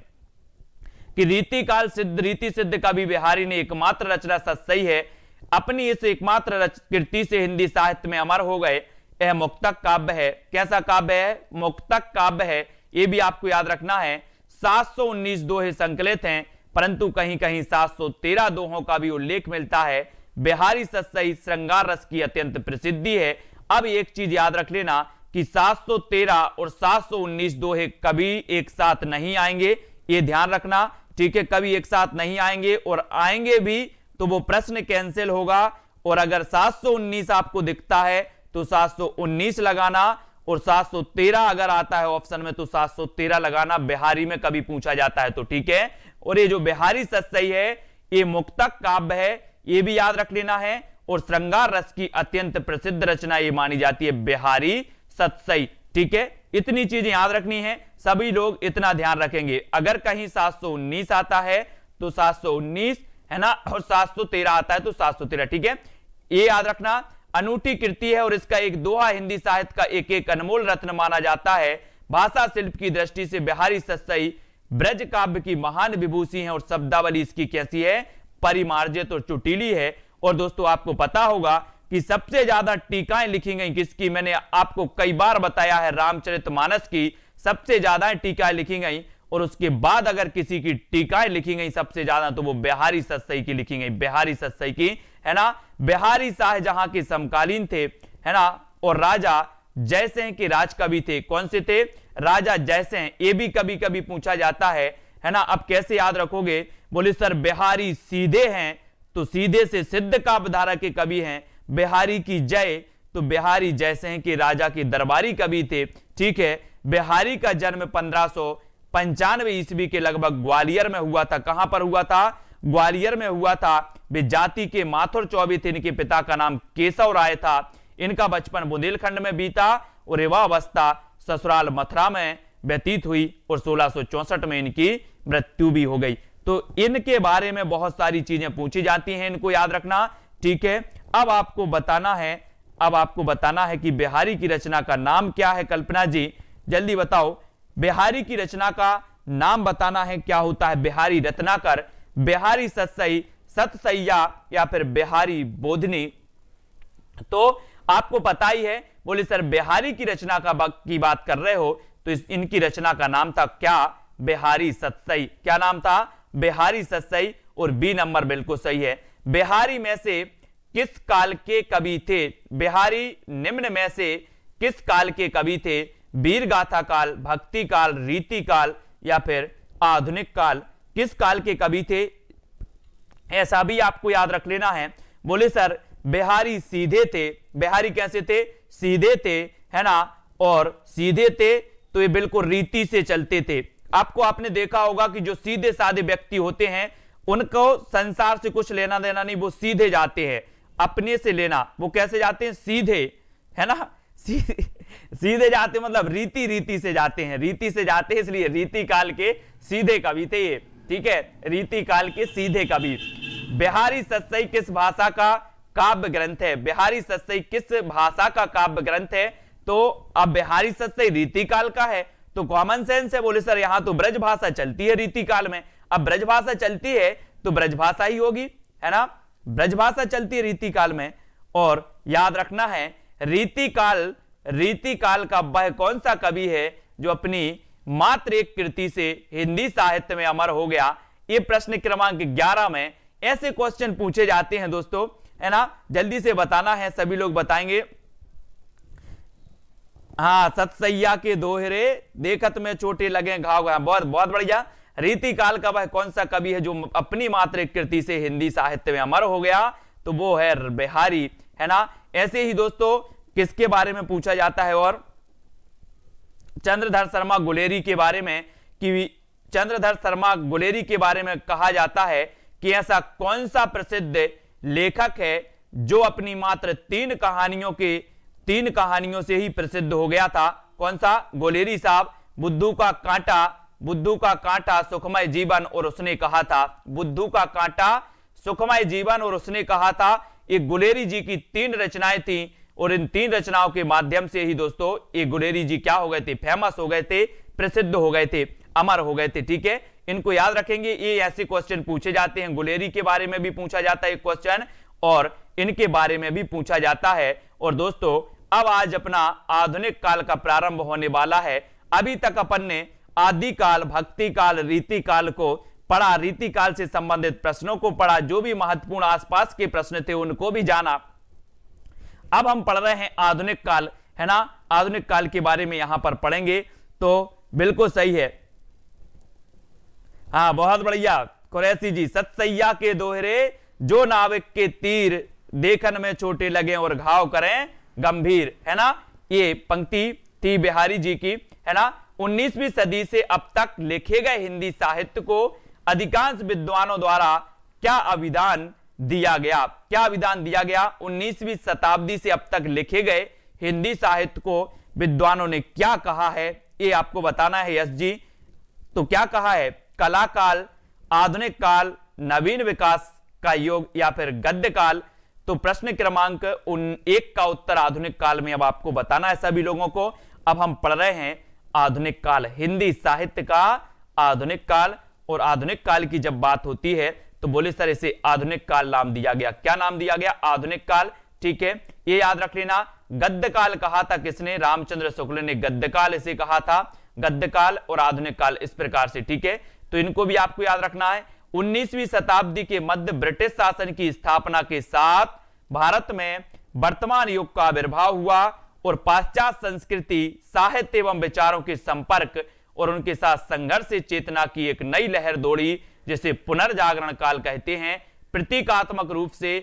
कि रीति काल सिद्ध रीति सिद्ध कवि बिहारी ने एकमात्र रचना सतसई है, अपनी इस एकमात्र कृति से हिंदी साहित्य में अमर हो गए। यह मुक्तक काव्य है। कैसा काव्य है, मुक्तक काव्य है। यह भी आपको याद रखना है। 719 दोहे संकलित हैं, परंतु कहीं कहीं 713 दोहों का भी उल्लेख मिलता है। बिहारी सतसई श्रृंगार रस की अत्यंत प्रसिद्धि है। अब एक चीज याद रख लेना कि 713 और 719 दोहे कभी एक साथ नहीं आएंगे, ये ध्यान रखना, ठीक है। कभी एक साथ नहीं आएंगे, और आएंगे भी तो वो प्रश्न कैंसिल होगा। और अगर 719 आपको दिखता है तो 719 लगाना, और 713 अगर आता है ऑप्शन में तो 713 लगाना। बिहारी में कभी पूछा जाता है तो, ठीक है। और ये जो बिहारी सतसई है ये मुक्तक काव्य है, ये भी याद रख लेना है। और श्रृंगार रस की अत्यंत प्रसिद्ध रचना ये मानी जाती है बिहारी सतसई, ठीक है। इतनी चीजें याद रखनी है, सभी लोग इतना ध्यान रखेंगे। अगर कहीं 719 आता है तो 719, है ना, और 713 आता है तो 713, ठीक है। ये याद रखना। अनूठी कृति है और इसका एक दोहा हिंदी साहित्य का एक एक अनमोल रत्न माना जाता है। भाषा शिल्प की दृष्टि से बिहारी सतसई ब्रज काव्य की महान विभूषी है, और शब्दावली इसकी कैसी है, परिमार्जित और चुटीली है। और दोस्तों आपको पता होगा कि सबसे ज्यादा टीकाएं लिखी गई किसकी, मैंने आपको कई बार बताया है, रामचरितमानस की सबसे ज्यादा टीकाएं लिखी गई। और उसके बाद अगर किसी की टीकाएं लिखी गई सबसे ज्यादा तो वो बिहारी सतसई की लिखी गई, बिहारी सतसई की, है ना। बिहारी शाहजहां के समकालीन थे, है ना, और राजा जयसिंह के राजकवि थे। कौन से थे, राजा जयसिंह। ये भी कभी कभी पूछा जाता है ना। अब कैसे याद रखोगे, बोले सर बिहारी सीधे हैं तो सीधे से सिद्ध काव्य धारा के कवि हैं। बिहारी की जय तो बिहारी जयसिंह के राजा के दरबारी कवि थे, ठीक है। बिहारी का जन्म 1595 ईस्वी के लगभग ग्वालियर में हुआ था। कहां पर हुआ था, ग्वालियर में हुआ था। वे जाति के माथुर चौबे थे। इनके पिता का नाम केशव राय था। इनका बचपन बुंदेलखंड में बीता और युवावस्था ससुराल मथुरा में व्यतीत हुई, और 1664 में इनकी मृत्यु भी हो गई। तो इनके बारे में बहुत सारी चीजें पूछी जाती हैं, इनको याद रखना, ठीक है। अब आपको बताना है कि बिहारी की रचना का नाम क्या है। कल्पना जी जल्दी बताओ, बिहारी की रचना का नाम बताना है, क्या होता है बिहारी रत्नाकर, बिहारी सतसई, सतसैया, या फिर बिहारी बोधनी। तो आपको पता ही है, बोले सर बिहारी की रचना की बात कर रहे हो तो इनकी रचना का नाम था क्या, बिहारी सतसई। क्या नाम था, बिहारी सतसई। और बी नंबर बिल्कुल सही है। बिहारी में से किस काल के कवि थे, बिहारी निम्न में से किस काल के कवि थे, वीर गाथा काल, भक्ति काल, रीति काल, या फिर आधुनिक काल, किस काल के कवि थे, ऐसा भी आपको याद रख लेना है। बोले सर बिहारी सीधे थे। बिहारी कैसे थे, सीधे थे, है ना, और सीधे थे तो ये बिल्कुल रीति से चलते थे। आपने देखा होगा कि जो सीधे साधे व्यक्ति होते हैं उनको संसार से कुछ लेना देना नहीं, वो सीधे जाते हैं, अपने से लेना, वो कैसे जाते हैं, सीधे, है ना, सीधे जाते मतलब रीति से जाते हैं, रीति से जाते हैं, इसलिए रीति काल के सीधे कवि थे ये, ठीक है, रीति काल के सीधे कवि। बिहारी सतसई किस भाषा का काव्य ग्रंथ है, बिहारी सतसई किस भाषा का काव्य ग्रंथ है। तो अब बिहारी सतसई रीति काल का है तो कॉमन सेंस है, बोले सर यहां तो ब्रज भाषा चलती है रीति काल में, अब ब्रज भाषा चलती है तो ब्रज भाषा ही होगी, है ना, ब्रज भाषा चलती है रीति काल में। और याद रखना है रीति काल का वह कौन सा कवि है जो अपनी मात्र एक कृति से हिंदी साहित्य में अमर हो गया। ये प्रश्न क्रमांक 11 में ऐसे क्वेश्चन पूछे जाते हैं दोस्तों, है ना, जल्दी से बताना है, सभी लोग बताएंगे। हाँ, सतसैया के दोहरे देखत में चोटे लगे घाव, बहुत बहुत बढ़िया। रीति काल का वह कौन सा कवि है जो अपनी मात्र कृति से हिंदी साहित्य में अमर हो गया, तो वो है बिहारी, है ना। ऐसे ही दोस्तों किसके बारे में पूछा जाता है, और चंद्रधर शर्मा गुलेरी के बारे में, कि चंद्रधर शर्मा गुलेरी के बारे में कहा जाता है कि ऐसा कौन सा प्रसिद्ध लेखक है जो अपनी मात्र 3 कहानियों से ही प्रसिद्ध हो गया था। कौन सा? गुलेरी साहब। बुद्धू का कांटा, सुखमय जीवन और उसने कहा था। बुद्धू का कांटा, सुखमय जीवन और उसने कहा था। ये गुलेरी जी की 3 रचनाएं थी, और इन 3 रचनाओं के माध्यम से ही दोस्तों ये गुलेरी जी क्या हो गए थे? फेमस हो गए थे, प्रसिद्ध हो गए थे, अमर हो गए थे। ठीक है, इनको याद रखेंगे, ये ऐसे क्वेश्चन पूछे जाते हैं। गुलेरी के बारे में भी पूछा जाता है एक क्वेश्चन, और इनके बारे में भी पूछा जाता है। और दोस्तों अब आज अपना आधुनिक काल का प्रारंभ होने वाला है। अभी तक अपन ने आदिकाल, भक्ति काल, रीति काल को पढ़ा, रीति काल से संबंधित प्रश्नों को पढ़ा, जो भी महत्वपूर्ण आसपास के प्रश्न थे उनको भी जाना। अब हम पढ़ रहे हैं आधुनिक काल, है ना। आधुनिक काल के बारे में यहां पर पढ़ेंगे, तो बिल्कुल सही है। हाँ, बहुत बढ़िया कुरैशी जी। सतसैया के दोहरे जो नाविक के तीर, देखन में छोटे लगे और घाव करें गंभीर, है ना। ये पंक्ति थी बिहारी जी की, है ना। 19वीं सदी से अब तक लिखे गए हिंदी साहित्य को अधिकांश विद्वानों द्वारा क्या अभिधान दिया गया? क्या अभिधान दिया गया? 19वीं शताब्दी से अब तक लिखे गए हिंदी साहित्य को विद्वानों ने क्या कहा है, ये आपको बताना है। यस जी, तो क्या कहा है? कला काल, आधुनिक काल, नवीन विकास का युग, या फिर गद्य काल। तो प्रश्न क्रमांक 1 का उत्तर आधुनिक काल में अब आपको बताना है सभी लोगों को। अब हम पढ़ रहे हैं आधुनिक काल, हिंदी साहित्य का आधुनिक काल। और आधुनिक काल की जब बात होती है तो बोले सर इसे आधुनिक काल नाम दिया गया। क्या नाम दिया गया? आधुनिक काल। ठीक है, ये याद रख लेना। गद्य काल कहा था किसने? रामचंद्र शुक्ल ने गद्य काल इसे कहा था। गद्य काल और आधुनिक काल इस प्रकार से। ठीक है, तो इनको भी आपको याद रखना है। 19वीं शताब्दी के मध्य ब्रिटिश शासन की स्थापना के साथ भारत में वर्तमान युग का आविर्भाव हुआ, और पाश्चात्य संस्कृति, साहित्य एवं विचारों के संपर्क और उनके साथ संघर्ष से चेतना की एक नई लहर दौड़ी, जिसे पुनर्जागरण काल कहते हैं। प्रतीकात्मक रूप से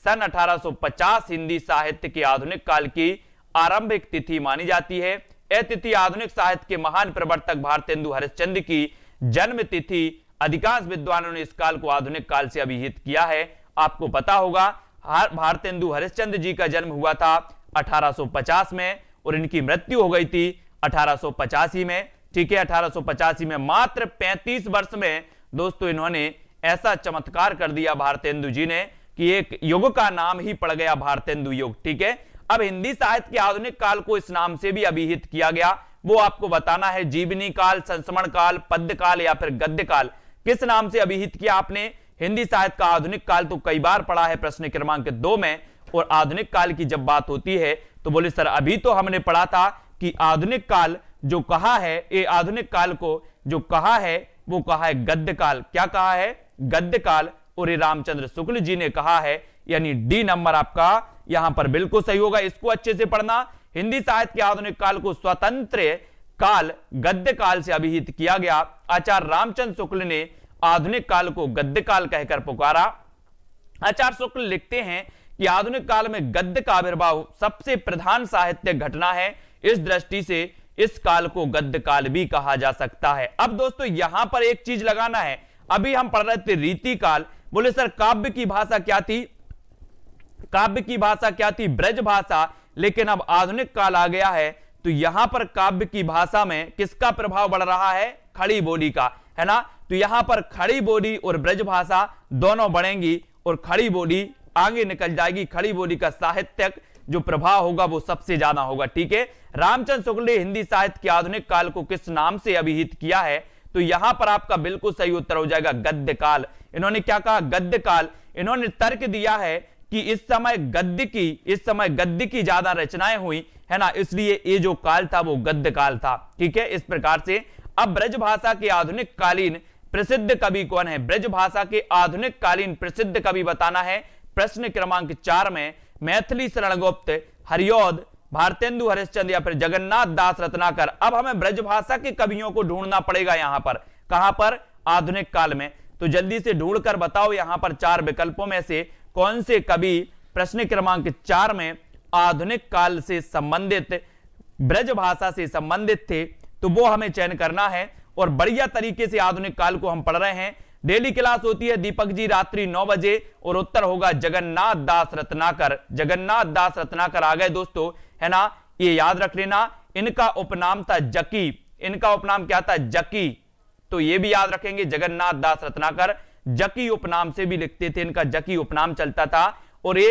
सन 1850 हिंदी साहित्य के आधुनिक काल की आरंभिक तिथि मानी जाती है। यह तिथि आधुनिक साहित्य के महान प्रवर्तक भारतेंदु हरिश्चंद्र की जन्म तिथि। अधिकांश विद्वानों ने इस काल को आधुनिक काल से अभिहित किया है। आपको पता होगा भारतेंदु हरिश्चंद्र जी का जन्म हुआ था 1850 में, और इनकी मृत्यु हो गई थी 1885 में। ठीक है, 1885 में मात्र 35 वर्ष में दोस्तों इन्होंने ऐसा चमत्कार कर दिया भारतेंदु जी ने कि एक युग का नाम ही पड़ गया भारतेंदु युग। ठीक है, अब हिंदी साहित्य के आधुनिक काल को इस नाम से भी अभिहित किया गया, वो आपको बताना है। जीवनी काल, संस्मरण काल, पद्य काल या फिर गद्य काल, किस नाम से अभिहित किया आपने? हिंदी साहित्य का आधुनिक काल तो कई बार पढ़ा है प्रश्न क्रमांक 2 में, और आधुनिक काल की जब बात होती है तो बोले सर अभी तो हमने पढ़ा था कि आधुनिक काल जो कहा है, ये आधुनिक काल को जो कहा है वो कहा है गद्य काल। क्या कहा है? गद्य काल। और ये रामचंद्र शुक्ल जी ने कहा है, यानी डी नंबर आपका यहां पर बिल्कुल सही होगा। इसको अच्छे से पढ़ना। हिंदी साहित्य के आधुनिक काल को स्वतंत्र काल, गद्य काल से अभिहित किया गया। आचार्य रामचंद्र शुक्ल ने आधुनिक काल को गद्य काल कहकर पुकारा। आचार्य शुक्ल लिखते हैं कि आधुनिक काल में गद्य का आविर्भाव सबसे प्रधान साहित्यिक घटना है। इस दृष्टि से इस काल को गद्य काल भी कहा जा सकता है। अब दोस्तों यहां पर एक चीज लगाना है, अभी हम पढ़ रहे थे रीति काल। बोले सर काव्य की भाषा क्या थी? काव्य की भाषा क्या थी? ब्रज भाषा। लेकिन अब आधुनिक काल आ गया है तो यहां पर काव्य की भाषा में किसका प्रभाव बढ़ रहा है? खड़ी बोली का, है ना। तो यहां पर खड़ी बोली और ब्रज भाषा दोनों बढ़ेंगी और खड़ी बोली आगे निकल जाएगी। खड़ी बोली का साहित्यिक जो प्रभाव होगा वो सबसे ज्यादा होगा। ठीक है, रामचंद्र शुक्ल ने हिंदी साहित्य के आधुनिक काल को किस नाम से अभिहित किया है? तो यहां पर आपका बिल्कुल सही उत्तर हो जाएगा गद्य काल। इन्होंने क्या कहा? गद्य काल। इन्होंने तर्क दिया है कि इस समय गद्य की ज्यादा रचनाएं हुई, है ना, इसलिए ये जो काल था वो गद्य काल था। ठीक है, इस प्रकार से। अब ब्रज भाषा के आधुनिक कालीन प्रसिद्ध कवि कौन है? ब्रज भाषा के आधुनिक कालीन प्रसिद्ध कवि बताना है। प्रश्न क्रमांक 4 में मैथिली शरण गुप्त, हरिऔध, भारतेंदु हरिश्चंद्र या फिर जगन्नाथ दास रत्नाकर। अब हमें ब्रज भाषा के कवियों को ढूंढना पड़ेगा यहां पर। कहां पर? आधुनिक काल में। तो जल्दी से ढूंढकर बताओ यहां पर 4 विकल्पों में से कौन से कवि प्रश्न क्रमांक 4 में आधुनिक काल से संबंधित ब्रज भाषा से संबंधित थे, तो वो हमें चयन करना है और बढ़िया तरीके से आधुनिक काल को हम पढ़ रहे हैं। डेली क्लास होती है दीपक जी रात्रि 9 बजे और उत्तर होगा जगन्नाथ दास रत्नाकर। जगन्नाथ दास रत्नाकर आ गए दोस्तों, है ना, ये याद रख लेना। इनका उपनाम था जकी। इनका उपनाम क्या था? जकी। तो ये भी याद रखेंगे, जगन्नाथ दास रत्नाकर जकी उपनाम से भी लिखते थे, इनका जकी उपनाम चलता था और ये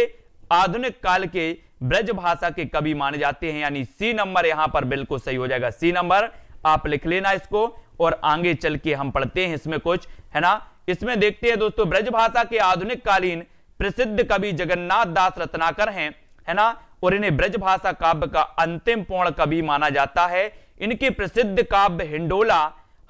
आधुनिक काल के ब्रज भाषा के कवि माने जाते हैं। यानी सी नंबर यहां पर बिल्कुल सही हो जाएगा। सी नंबर आप लिख लेना इसको और आगे चल के हम पढ़ते हैं इसमें कुछ, है ना। इसमें देखते हैं दोस्तों, ब्रज भाषा के आधुनिक कालीन प्रसिद्ध कवि जगन्नाथ दास रत्नाकर हैं, है ना, और इन्हें ब्रज भाषा काव्य का अंतिम पूर्ण कवि माना जाता है। इनके प्रसिद्ध काव्य हिंडोला,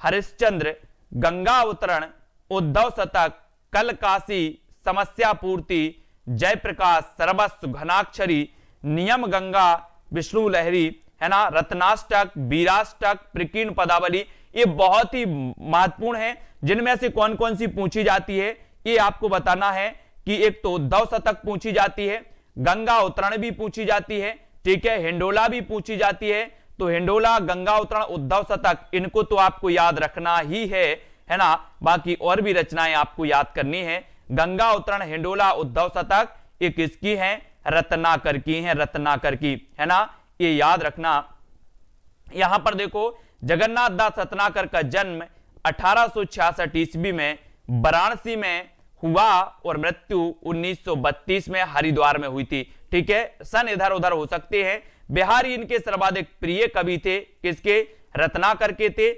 हरिश्चंद्र, गंगा अवतरण, उद्धव शतक, कलकासी, समस्या पूर्ति, जयप्रकाश, सर्वस्व, घनाक्षरी, नियम गंगा, विष्णु लहरी, है ना, रत्नाष्टक, वीराष्टक, प्रकीर्ण पदावली, ये बहुत ही महत्वपूर्ण है। जिनमें से कौन कौन सी पूछी जाती है ये आपको बताना है कि एक तो उद्धव शतक पूछी जाती है, गंगा अवतरण भी पूछी जाती है, ठीक है, हिंडोला भी पूछी जाती है। तो हिंडोला, गंगा अवतरण, उद्धव शतक, इनको तो आपको याद रखना ही है ना। बाकी और भी रचनाएं आपको याद करनी है। गंगा अवतरण, हिंडोला, उद्धव शतक, ये किसकी है? रत्नाकर की है, रत्नाकर की, है ना, ये याद रखना। यहां पर देखो, जगन्नाथ दास रत्नाकर का जन्म 1866 ईस्वी में वाराणसी में हुआ और मृत्यु 1932 में हरिद्वार में हुई थी, ठीक है। सन इधर उधर हो सकते हैं। बिहारी इनके सर्वाधिक प्रिय कवि थे, किसके? रत्नाकर के थे।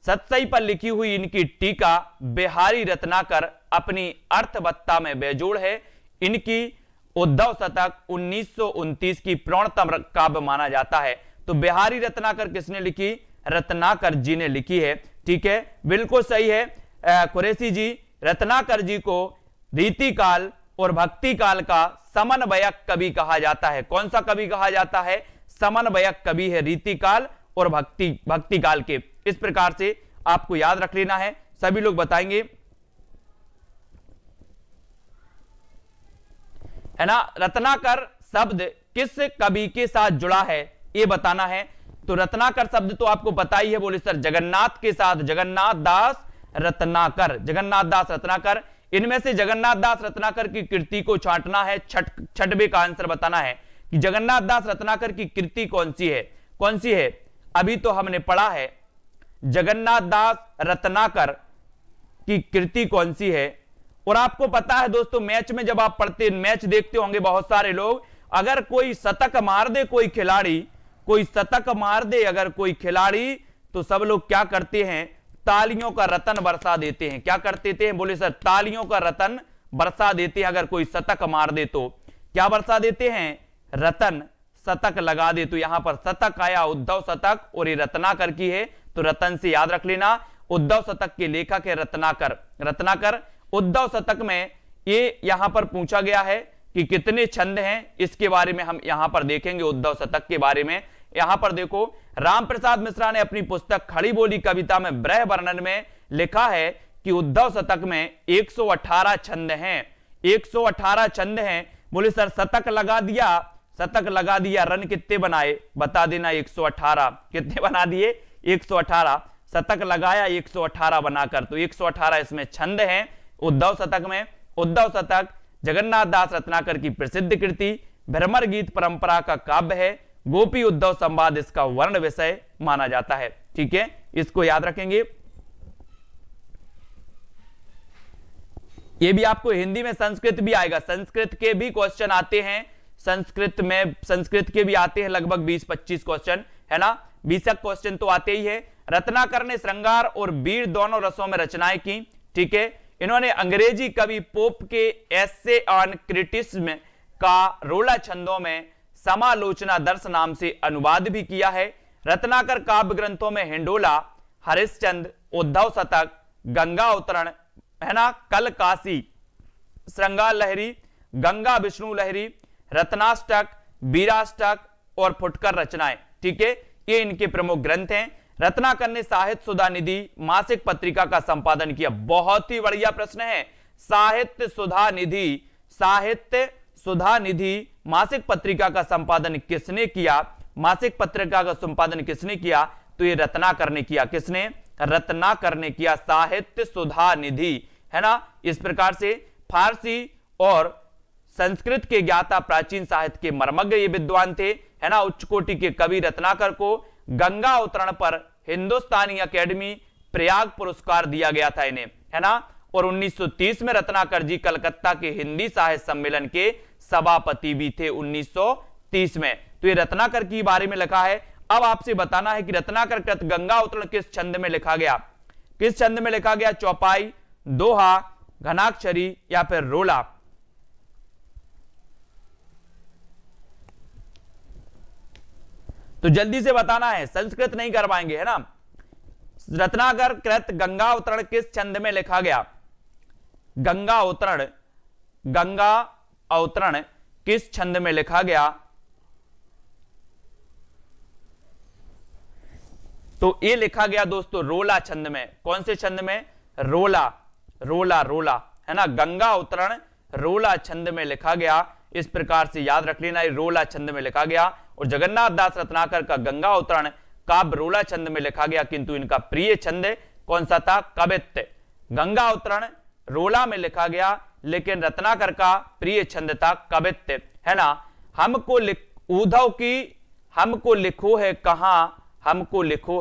सतसई पर लिखी हुई इनकी टीका बिहारी रत्नाकर अपनी अर्थवत्ता में बेजोड़ है। इनकी उद्धव शतक 1929 की पूर्णतम काव्य माना जाता है। तो बिहारी रत्नाकर किसने लिखी? रत्नाकर जी ने लिखी है, ठीक है, बिल्कुल सही है कुरैशी जी। रत्नाकर जी को रीतिकाल और भक्ति काल का समन्वयक कवि कहा जाता है। कौन सा कवि कहा जाता है? समन्वयक कवि है रीतिकाल और भक्ति काल के। इस प्रकार से आपको याद रख लेना है, सभी लोग बताएंगे, है ना। रत्नाकर शब्द किस कवि के साथ जुड़ा है ये बताना है। तो रत्नाकर शब्द तो आपको पता ही है, बोले सर जगन्नाथ के साथ, जगन्नाथ दास रत्नाकर, जगन्नाथ दास रत्नाकर। इनमें से जगन्नाथ दास रत्नाकर की कृति को छांटना है, छठवे का आंसर बताना है कि जगन्नाथ दास रत्नाकर की कृति कौन सी है, कौन सी है। अभी तो हमने पढ़ा है जगन्नाथ दास रत्नाकर की कृति कौन सी है। और आपको पता है दोस्तों, मैच में जब आप पढ़ते, मैच देखते होंगे बहुत सारे लोग, अगर कोई शतक मार दे कोई खिलाड़ी, कोई शतक मार दे अगर कोई खिलाड़ी, तो सब लोग क्या करते हैं? तालियों का रतन बरसा देते हैं। क्या करते थे? बोले सर तालियों का रतन बरसा देते हैं। अगर कोई शतक मार दे तो क्या बरसा देते हैं? रतन, शतक लगा दे। तो यहां पर शतक आया उद्धव शतक और ये रत्नाकर की है, तो रतन से याद रख लेना। उद्धव शतक के लेखक है रत्नाकर। रत्नाकर उद्धव शतक में ये यहां पर पूछा गया है कि कितने छंद हैं, इसके बारे में हम यहां पर देखेंगे। उद्धव शतक के बारे में यहां पर देखो, रामप्रसाद मिश्रा ने अपनी पुस्तक खड़ी बोली कविता में ब्रह वर्णन में लिखा है कि उद्धव शतक में 118 छंद हैं। 118 छंद हैं। बोले सर शतक लगा दिया, शतक लगा दिया, रन कितने बनाए बता देना। 118 कितने बना दिए? 118। शतक लगाया 118 बनाकर, तो 118 इसमें छंद हैं उद्धव शतक में। उद्धव शतक जगन्नाथ दास रत्नाकर की प्रसिद्ध कृति, भ्रमर गीत परंपरा का काव्य है। गोपी उद्धव संवाद इसका वर्ण विषय माना जाता है, ठीक है, इसको याद रखेंगे। ये भी आपको हिंदी में, संस्कृत भी आएगा, संस्कृत के भी क्वेश्चन आते हैं, संस्कृत में, संस्कृत के भी आते हैं लगभग 20-25 क्वेश्चन, है ना, 20 क्वेश्चन तो आते ही है। रत्नाकर ने श्रृंगार और वीर दोनों रसों में रचनाएं की, ठीक है। इन्होंने अंग्रेजी कवि पोप के एसे ऑन क्रिटिसिज्म का रोला छंदों में समालोचना दर्श नाम से अनुवाद भी किया है। रत्नाकर काव्य ग्रंथों में हिंडोला, हरिश्चंद्र, उद्धव शतक, गंगा अवतरण, है ना, कलकासी, श्रृंगार लहरी, गंगा विष्णु लहरी, रत्नाष्टक, वीराष्टक और फुटकर रचनाएं, ठीक है, ये इनके प्रमुख ग्रंथ हैं। रत्नाकर ने साहित्य सुधा निधि मासिक पत्रिका का संपादन किया। बहुत ही बढ़िया प्रश्न है। साहित्य सुधा निधि, साहित्य सुधा निधि मासिक पत्रिका का संपादन किसने किया? मासिक पत्रिका का संपादन किसने किया? तो ये रत्नाकर ने किया। किसने? रत्नाकर ने किया। साहित्य सुधा निधि, है ना। इस प्रकार से फारसी और संस्कृत के ज्ञाता, प्राचीन साहित्य के मर्मज्ञ ये विद्वान थे, है ना। उच्च कोटि के कवि रत्नाकर को गंगा अवतरण पर हिंदुस्तानी अकेडमी प्रयाग पुरस्कार दिया गया था इन्हें, है ना। और 1930 में रत्नाकर जी कलकत्ता के हिंदी साहित्य सम्मेलन के सभापति भी थे, 1930 में। तो ये रत्नाकर के बारे में लिखा है। अब आपसे बताना है कि रत्नाकर कृत गंगा अवतरण किस छंद में लिखा गया? किस छंद में लिखा गया? चौपाई, दोहा, घनाक्षरी या फिर रोला? तो जल्दी से बताना है, संस्कृत नहीं कर पाएंगे, है ना। रत्नाकर कृत गंगा अवतरण किस छंद में लिखा गया? गंगा अवतरण किस छंद में लिखा गया? तो ये लिखा गया दोस्तों रोला छंद में। कौन से छंद में? रोला, है ना। गंगा अवतरण रोला छंद में लिखा गया। इस प्रकार से याद रख लेना, रोला छंद में लिखा गया। और जगन्नाथ दास रत्नाकर का गंगा अवतरण काव्य रोला छंद में लिखा गया, किंतु इनका प्रिय छंद कौन सा था? कवित्त। गंगा अवतरण रोला में लिखा गया, लेकिन रत्नाकर का प्रिय छंद था कवित्त, है ना। उद्धव की हमको लिखो है कहां, हमको लिखो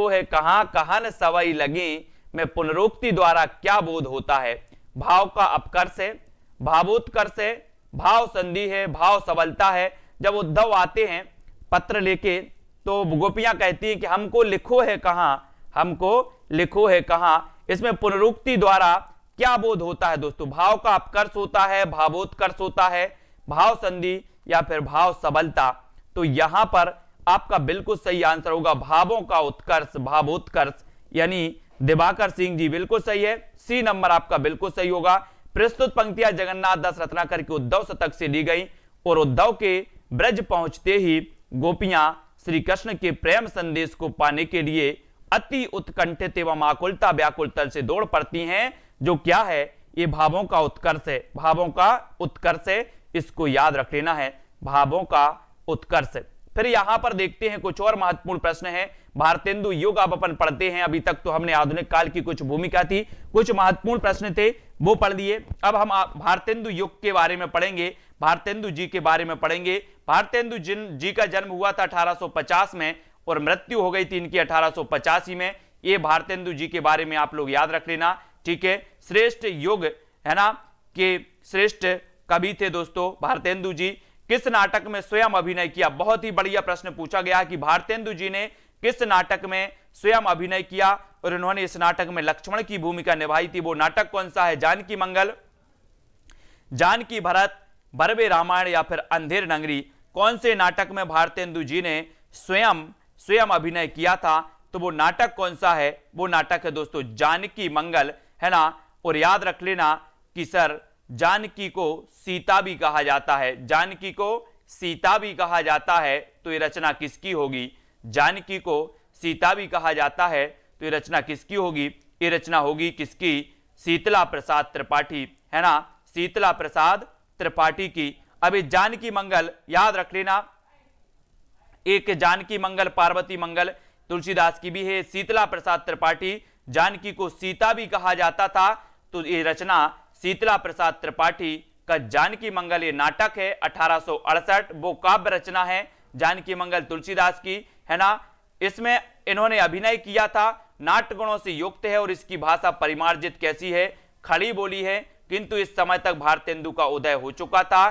है कहां, कहन सवई लगी में पुनरुक्ति द्वारा क्या बोध होता है? भाव का अपकर्ष है, भावोत्कर्ष है, भाव संधि है, भाव सबलता है। जब उद्धव आते हैं पत्र लेके तो गोपियां कहती हैं कि हमको लिखो है कहां, हमको लिखो है कहां। इसमें पुनरुक्ति द्वारा क्या बोध होता है दोस्तों? भाव का अपकर्ष होता है, भावोत्कर्ष होता है, भाव संधि या फिर भाव सबलता। तो यहां पर आपका बिल्कुल सही आंसर होगा भावों का उत्कर्ष, भावोत्कर्ष, यानी दिवाकर सिंह जी बिल्कुल सही है। सी नंबर आपका बिल्कुल सही होगा। प्रस्तुत पंक्तियां जगन्नाथ दास रत्नाकर के उद्धव शतक से ली गई और उद्धव के ब्रज पहुंचते ही गोपियां श्री कृष्ण के प्रेम संदेश को पाने के लिए अति उत्कंठित एवं आकुलता व्याकुलता से दौड़ पड़ती हैं। जो क्या है? ये भावों का उत्कर्ष है, भावों का उत्कर्ष है। इसको याद रख लेना है, भावों का उत्कर्ष। फिर यहां पर देखते हैं कुछ और महत्वपूर्ण प्रश्न है। भारतेंदु युग अब अपन पढ़ते हैं। अभी तक तो हमने आधुनिक काल की कुछ भूमिका थी, कुछ महत्वपूर्ण प्रश्न थे वो पढ़ लिए। अब हम भारतेंदु युग के बारे में पढ़ेंगे, भारतेंदु जी के बारे में पढ़ेंगे। भारतेंदु जी का जन्म हुआ था 1850 में और मृत्यु हो गई थी इनकी 1885 में। ये भारतेंदु जी के बारे में आप लोग याद रख लेना, ठीक है। श्रेष्ठ युग, है ना, के श्रेष्ठ कवि थे दोस्तों भारतेंदु जी। किस नाटक में स्वयं अभिनय किया? बहुत ही बढ़िया प्रश्न पूछा गया कि भारतेंदु जी ने किस नाटक में स्वयं अभिनय किया और इन्होंने इस नाटक में लक्ष्मण की भूमिका निभाई थी। वो नाटक कौन सा है? जानकी मंगल, जानकी भरत, बरबे रामायण या फिर अंधेर नगरी? कौन से नाटक में भारतेंदु जी ने स्वयं अभिनय किया था? तो वो नाटक कौन सा है? वो नाटक है दोस्तों जानकी मंगल, है ना। और याद रख लेना कि सर जानकी को सीता भी कहा जाता है, जानकी को सीता भी कहा जाता है। तो ये रचना किसकी होगी? जानकी को सीता भी कहा जाता है, तो ये रचना किसकी होगी? ये रचना होगी किसकी? शीतला प्रसाद त्रिपाठी, है ना, शीतला प्रसाद त्रिपाठी की। अब जानकी मंगल याद रख लेना, एक जानकी मंगल, पार्वती मंगल तुलसीदास की भी है। शीतला प्रसाद त्रिपाठी, जानकी को सीता भी कहा जाता था, तो ये रचना शीतला प्रसाद त्रिपाठी का जानकी मंगल ये नाटक है 1868। वो काव्य रचना है जानकी मंगल तुलसीदास की, है ना। इसमें इन्होंने अभिनय किया था, नाट्य गुणों से युक्त है और इसकी भाषा परिमार्जित कैसी है? खड़ी बोली है। किंतु इस समय तक भारतेंदु का उदय हो चुका था,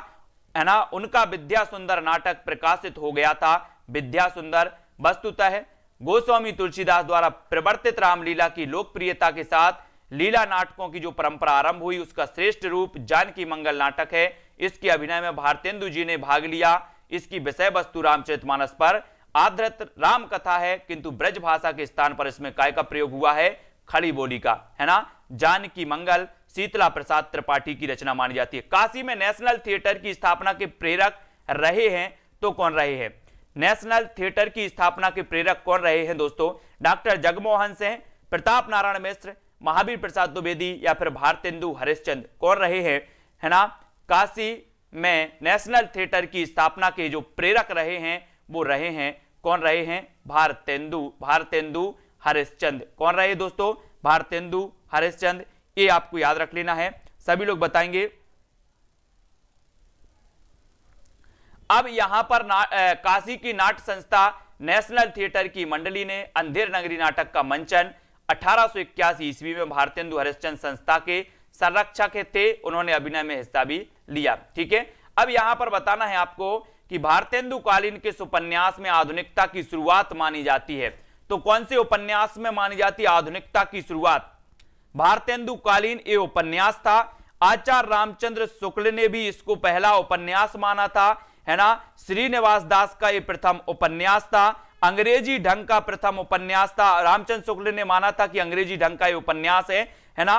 है ना। उनका विद्या सुंदर नाटक प्रकाशित हो गया था, विद्या सुंदर। वस्तुतः गोस्वामी तुलसीदास द्वारा प्रवर्तित रामलीला की लोकप्रियता के साथ लीला नाटकों की जो परंपरा आरंभ हुई उसका श्रेष्ठ रूप जानकी मंगल नाटक है। इसके अभिनय में भारतेंदु जी ने भाग लिया। इसकी विषय वस्तु रामचरितमानस पर आधारित राम कथा है, किंतु ब्रज भाषा के स्थान पर इसमें काय का प्रयोग हुआ है? खड़ी बोली का, है ना। जानकी मंगल शीतला प्रसाद त्रिपाठी की रचना मानी जाती है। काशी में नेशनल थिएटर की स्थापना के प्रेरक रहे हैं तो कौन रहे हैं? नेशनल थिएटर की स्थापना के प्रेरक कौन रहे हैं दोस्तों? डॉक्टर जगमोहन सिंह, प्रताप नारायण मिश्र, महावीर प्रसाद द्विवेदी या फिर भारतेंदु हरिश्चंद्र? कौन रहे हैं, है ना। काशी में नेशनल थिएटर की स्थापना के जो प्रेरक रहे हैं वो रहे हैं, कौन रहे हैं? भारतेंदु हरिश्चंद्र। कौन रहे दोस्तों? भारतेंदु हरिश्चंद्र। ये आपको याद रख लेना है, सभी लोग बताएंगे। अब यहां पर काशी की नाट्य संस्था नेशनल थिएटर की मंडली ने अंधेर नगरी नाटक का मंचन 1881 ईस्वी में भारतेंदु हरिश्चंद्र संस्था के संरक्षक थे, उन्होंने अभिनय में हिस्सा भी लिया। ठीक है, अब यहां पर बताना है आपको कि भारतेंदु कालीन के उपन्यास में आधुनिकता की शुरुआत मानी जाती है। तो कौन से उपन्यास में मानी जाती है आधुनिकता की शुरुआत? भारतेंदु कालीन ये उपन्यास था। आचार्य रामचंद्र शुक्ल ने भी इसको पहला उपन्यास माना था, है ना। श्रीनिवास दास का ये प्रथम उपन्यास था। अंग्रेजी ढंग का प्रथम उपन्यास था। रामचंद्र शुक्ल ने माना था कि अंग्रेजी ढंग का ये उपन्यास है ना।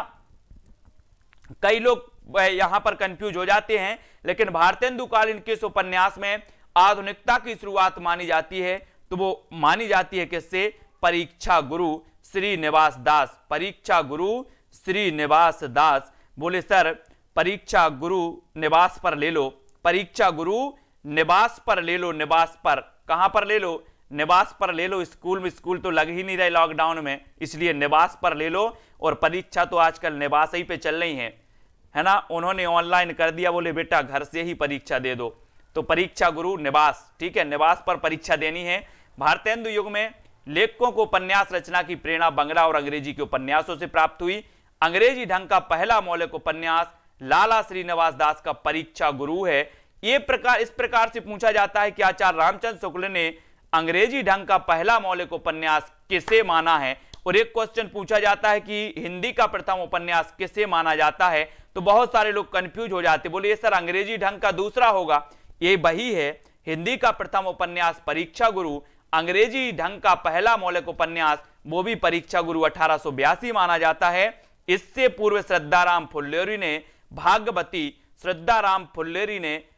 कई लोग यहां पर कंफ्यूज हो जाते हैं, लेकिन भारतेंदु कालीन के इस उपन्यास में आधुनिकता की शुरुआत मानी जाती है। तो वो मानी जाती है किससे? परीक्षा गुरु श्रीनिवास दास। परीक्षा गुरु श्रीनिवास दास। बोले सर परीक्षा गुरु निवास पर ले लो, परीक्षा गुरु निवास पर ले लो। निवास पर कहां पर ले लो? निवास पर ले लो। स्कूल में स्कूल तो लग ही नहीं रहे लॉकडाउन में, इसलिए निवास पर ले लो। और परीक्षा तो आजकल निवास ही पे चल रही है ना। उन्होंने ऑनलाइन कर दिया, बोले बेटा घर से ही परीक्षा दे दो। तो परीक्षा गुरु निवास, ठीक है, निवास पर परीक्षा देनी है। भारतेंदु युग में लेखकों को उपन्यास रचना की प्रेरणा बंगला और अंग्रेजी के उपन्यासों से प्राप्त हुई। अंग्रेजी ढंग का पहला मौलिक उपन्यास लाला श्रीनिवास दास का परीक्षा गुरु है। इस प्रकार से पूछा जाता है कि आचार्य रामचंद्र शुक्ल ने अंग्रेजी ढंग का पहला मौलिक उपन्यास किसे माना है। और एक क्वेश्चन पूछा जाता है कि हिंदी का प्रथम उपन्यास किसे माना जाता है। तो बहुत सारे लोग कंफ्यूज हो जाते, बोले ये सर अंग्रेजी ढंग का दूसरा होगा। ये वही है, हिंदी का प्रथम उपन्यास परीक्षा गुरु, अंग्रेजी ढंग का पहला मौलिक उपन्यास वो भी परीक्षा गुरु 1882 माना जाता है। इससे पूर्व श्रद्धाराम फुल्लेरी ने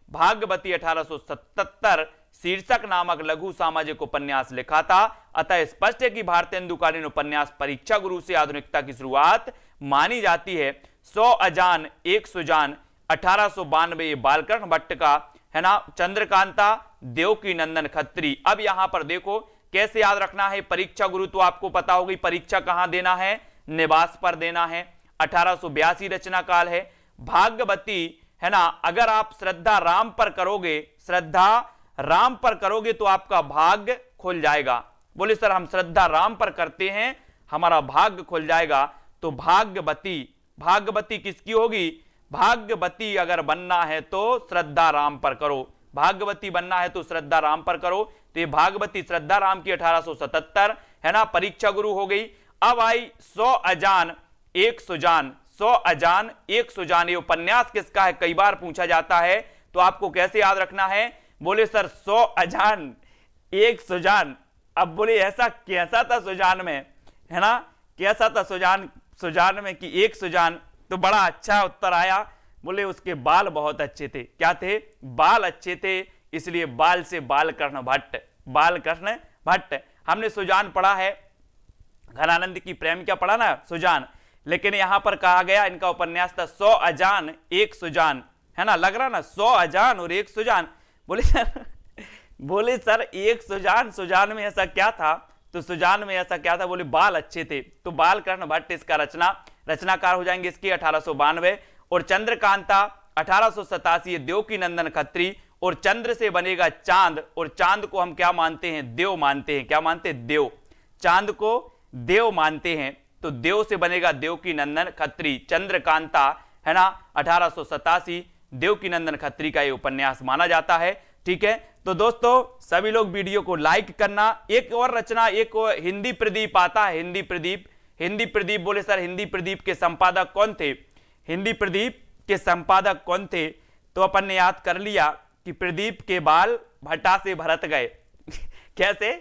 भागवती 1877 शीर्षक नामक लघु सामाजिक उपन्यास लिखा था। अतः स्पष्ट है कि भारतेंदु कालीन उपन्यास परीक्षा गुरु से आधुनिकता की शुरुआत मानी जाती है। 100 अजान 1 सुजान 1892 बालकृष्ण भट्ट का, है ना। चंद्रकांता देवकी नंदन खत्री। अब यहां पर देखो कैसे याद रखना है। परीक्षा गुरु तो आपको पता होगी, परीक्षा कहां देना है? निवास पर देना है। 1882 रचना काल है। भागवती, है ना, अगर आप श्रद्धा राम पर करोगे तो आपका भाग्य खुल जाएगा। बोले सर हम श्रद्धा राम पर करते हैं, हमारा भाग्य खुल जाएगा। तो भागवती किसकी होगी? भागवती अगर बनना है तो श्रद्धा राम पर करो। भागवती बनना है तो श्रद्धा राम पर करो। तो ये भागवती श्रद्धा राम की 1877, है ना, परीक्षा गुरु हो गई। अब आई 100 अजान 1 सुजान। 100 अजान 1 सुजान ये उपन्यास किसका है? कई बार पूछा जाता है, तो आपको कैसे याद रखना है? बोले सर 100 अजान 1 सुजान। अब बोले ऐसा कैसा था सुजान में, है ना, कैसा था सुजान में कि 1 सुजान? तो बड़ा अच्छा उत्तर आया, बोले उसके बाल बहुत अच्छे थे। क्या थे? बाल अच्छे थे, इसलिए बाल से बालकृष्ण भट्ट। हमने सुजान पढ़ा है, घनानंद की प्रेमिका पढ़ा ना सुजान, लेकिन यहां पर कहा गया इनका उपन्यास था 100 अजान 1 सुजान, है ना। लग रहा ना 100 अजान और 1 सुजान। बोले सर 1 सुजान में ऐसा क्या था? तो सुजान में ऐसा क्या था? बोले बाल अच्छे थे। तो बालकृष्ण भट्ट इसका रचनाकार हो जाएंगे इसकी 1892। और चंद्रकांता 1887 देवकी नंदन खत्री। और चंद्र से बनेगा चांद, और चांद को हम क्या मानते हैं? देव मानते हैं। क्या मानते हैं? देव। चांद को देव मानते हैं, तो देव से बनेगा देवकी नंदन खत्री। चंद्रकांता, है ना, 1887 देवकी नंदन खत्री का ये उपन्यास माना जाता है। ठीक है, तो दोस्तों सभी लोग वीडियो को लाइक करना। एक और रचना, एक और हिंदी प्रदीप आता है। हिंदी प्रदीप बोले सर हिंदी प्रदीप के संपादक कौन थे? हिंदी प्रदीप के संपादक कौन थे? तो अपन ने याद कर लिया कि प्रदीप के बाल भट्टा से भरत गए। कैसे?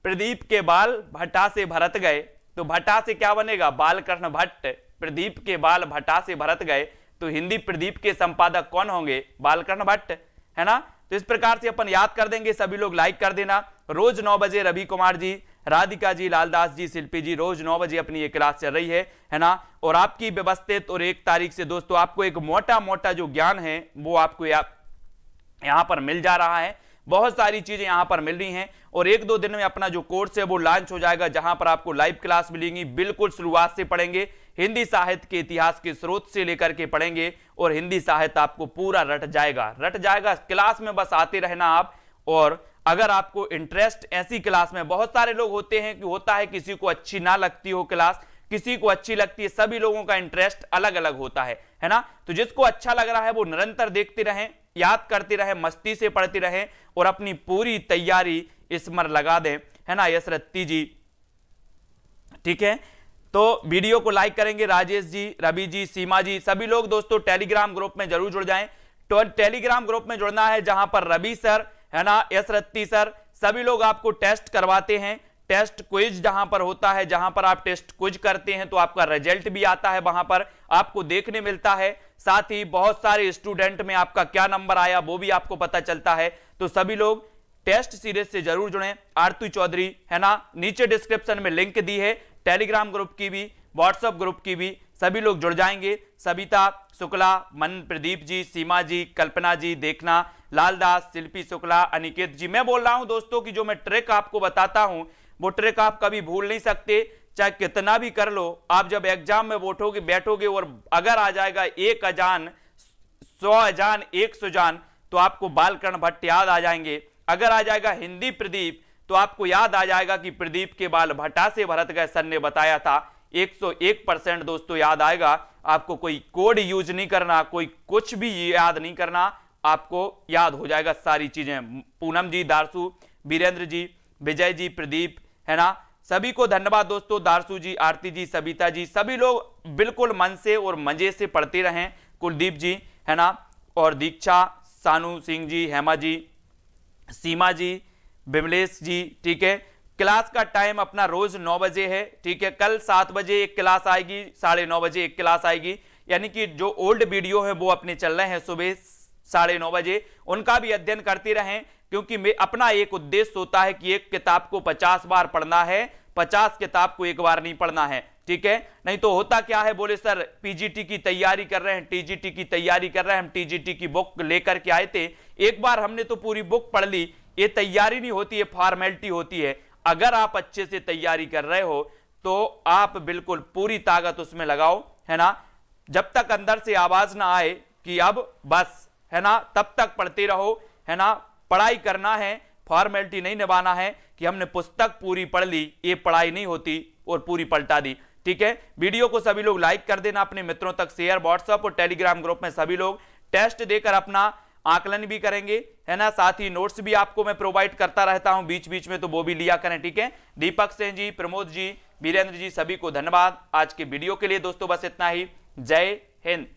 प्रदीप के बाल भट्टा से भरत गए, तो भट्टा से क्या बनेगा? बालकृष्ण भट्ट। प्रदीप के बाल भट्टा से भरत गए, तो हिंदी प्रदीप के संपादक कौन होंगे? बालकृष्ण भट्ट, है ना। तो इस प्रकार से अपन याद कर देंगे। सभी लोग लाइक कर देना। रोज 9 बजे रवि कुमार जी राधिका जी, लालदास जी, शिल्पी जी, रोज 9 बजे अपनी ये क्लास चल रही है ना। और आपकी व्यवस्थित और 1 तारीख से दोस्तों आपको एक मोटा मोटा जो ज्ञान है वो आपको यहाँ पर मिल जा रहा है। बहुत सारी चीजें यहां पर मिल रही हैं और 1-2 दिन में अपना जो कोर्स है वो लॉन्च हो जाएगा, जहां पर आपको लाइव क्लास मिलेंगी। बिल्कुल शुरुआत से पढ़ेंगे, हिंदी साहित्य के इतिहास के स्रोत से लेकर के पढ़ेंगे और हिंदी साहित्य आपको पूरा रट जाएगा। क्लास में बस आते रहना आप। और अगर आपको इंटरेस्ट ऐसी क्लास में, बहुत सारे लोग होते हैं कि होता है किसी को अच्छी ना लगती हो क्लास, किसी को अच्छी लगती है, सभी लोगों का इंटरेस्ट अलग अलग होता है ना। तो जिसको अच्छा लग रहा है वो निरंतर देखते रहें, याद करते रहें, मस्ती से पढ़ते रहें और अपनी पूरी तैयारी इसमें लगा दें, है ना यशरत्ती जी, ठीक है। तो वीडियो को लाइक करेंगे, राजेश जी, रवि जी, सीमा जी, सभी लोग दोस्तों टेलीग्राम ग्रुप में जरूर जुड़ जाएं। तो टेलीग्राम ग्रुप में जुड़ना है जहां पर रवि सर, है ना, यशरत्ती सर, सभी लोग आपको टेस्ट करवाते हैं। टेस्ट क्विज जहां पर होता है, जहां पर आप टेस्ट क्विज करते हैं तो आपका रिजल्ट भी आता है, वहां पर आपको देखने मिलता है। साथ ही बहुत सारे स्टूडेंट में आपका क्या नंबर आया वो भी आपको पता चलता है। तो सभी लोग टेस्ट सीरीज से जरूर जुड़ें। आरती चौधरी, है ना, नीचे डिस्क्रिप्शन में लिंक दी है टेलीग्राम ग्रुप की भी, व्हाट्सएप ग्रुप की भी, सभी लोग जुड़ जाएंगे। सविता शुक्ला, मन प्रदीप जी, सीमा जी, कल्पना जी, देखना, लालदास, शिल्पी शुक्ला, अनिकेत जी। मैं बोल रहा हूं दोस्तों कि जो मैं ट्रिक आपको बताता हूं वो ट्रिक आप कभी भूल नहीं सकते, चाहे कितना भी कर लो। आप जब एग्जाम में बैठोगे और अगर आ जाएगा 1 अजान, 100 अजान, 100 जान, तो आपको बालकर्ण भट्ट याद आ जाएंगे। अगर आ जाएगा हिंदी प्रदीप तो आपको याद आ जाएगा कि प्रदीप के बाल भट्टा से भरत गए सर ने बताया था। 101% दोस्तों याद आएगा। आपको कोई कोड यूज नहीं करना, कोई कुछ भी याद नहीं करना, आपको याद हो जाएगा सारी चीजें। पूनम जी, दारसू, वीरेंद्र जी, विजय जी, प्रदीप, है ना, सभी को धन्यवाद दोस्तों। दारसू जी, आरती जी, सविता जी, सभी लोग बिल्कुल मन से और मजे से पढ़ते रहें। कुलदीप जी, है ना, और दीक्षा, सानू सिंह जी, हेमा जी, सीमा जी, विमलेश जी, ठीक है। क्लास का टाइम अपना रोज 9 बजे है, ठीक है। कल 7 बजे एक क्लास आएगी, 9:30 बजे एक क्लास आएगी, यानी कि जो ओल्ड वीडियो है वो अपने चल रहे हैं सुबह 9:30 बजे, उनका भी अध्ययन करते रहें। क्योंकि अपना एक उद्देश्य होता है कि एक किताब को 50 बार पढ़ना है, 50 किताब को एक बार नहीं पढ़ना है, ठीक है। नहीं तो होता क्या है, बोले सर पीजीटी की तैयारी कर रहे हैं, टीजीटी की तैयारी कर रहे हैं, हम टीजीटी की बुक लेकर के आए थे, एक बार हमने तो पूरी बुक पढ़ ली। ये तैयारी नहीं होती है, फॉर्मेलिटी होती है। अगर आप अच्छे से तैयारी कर रहे हो तो आप बिल्कुल पूरी ताकत उसमें लगाओ, है ना। जब तक अंदर से आवाज ना आए कि अब बस, है ना, तब तक पढ़ते रहो, है ना। पढ़ाई करना है, फॉर्मेलिटी नहीं निभाना है कि हमने पुस्तक पूरी पढ़ ली, ये पढ़ाई नहीं होती और पूरी पलटा दी, ठीक है। वीडियो को सभी लोग लाइक कर देना, अपने मित्रों तक शेयर। व्हाट्सएप और टेलीग्राम ग्रुप में सभी लोग टेस्ट देकर अपना आकलन भी करेंगे, है ना। साथ ही नोट्स भी आपको मैं प्रोवाइड करता रहता हूं बीच बीच में, तो वो भी लिया करें, ठीक है। दीपक सिंह जी, प्रमोद जी, वीरेंद्र जी, सभी को धन्यवाद। आज के वीडियो के लिए दोस्तों बस इतना ही। जय हिंद।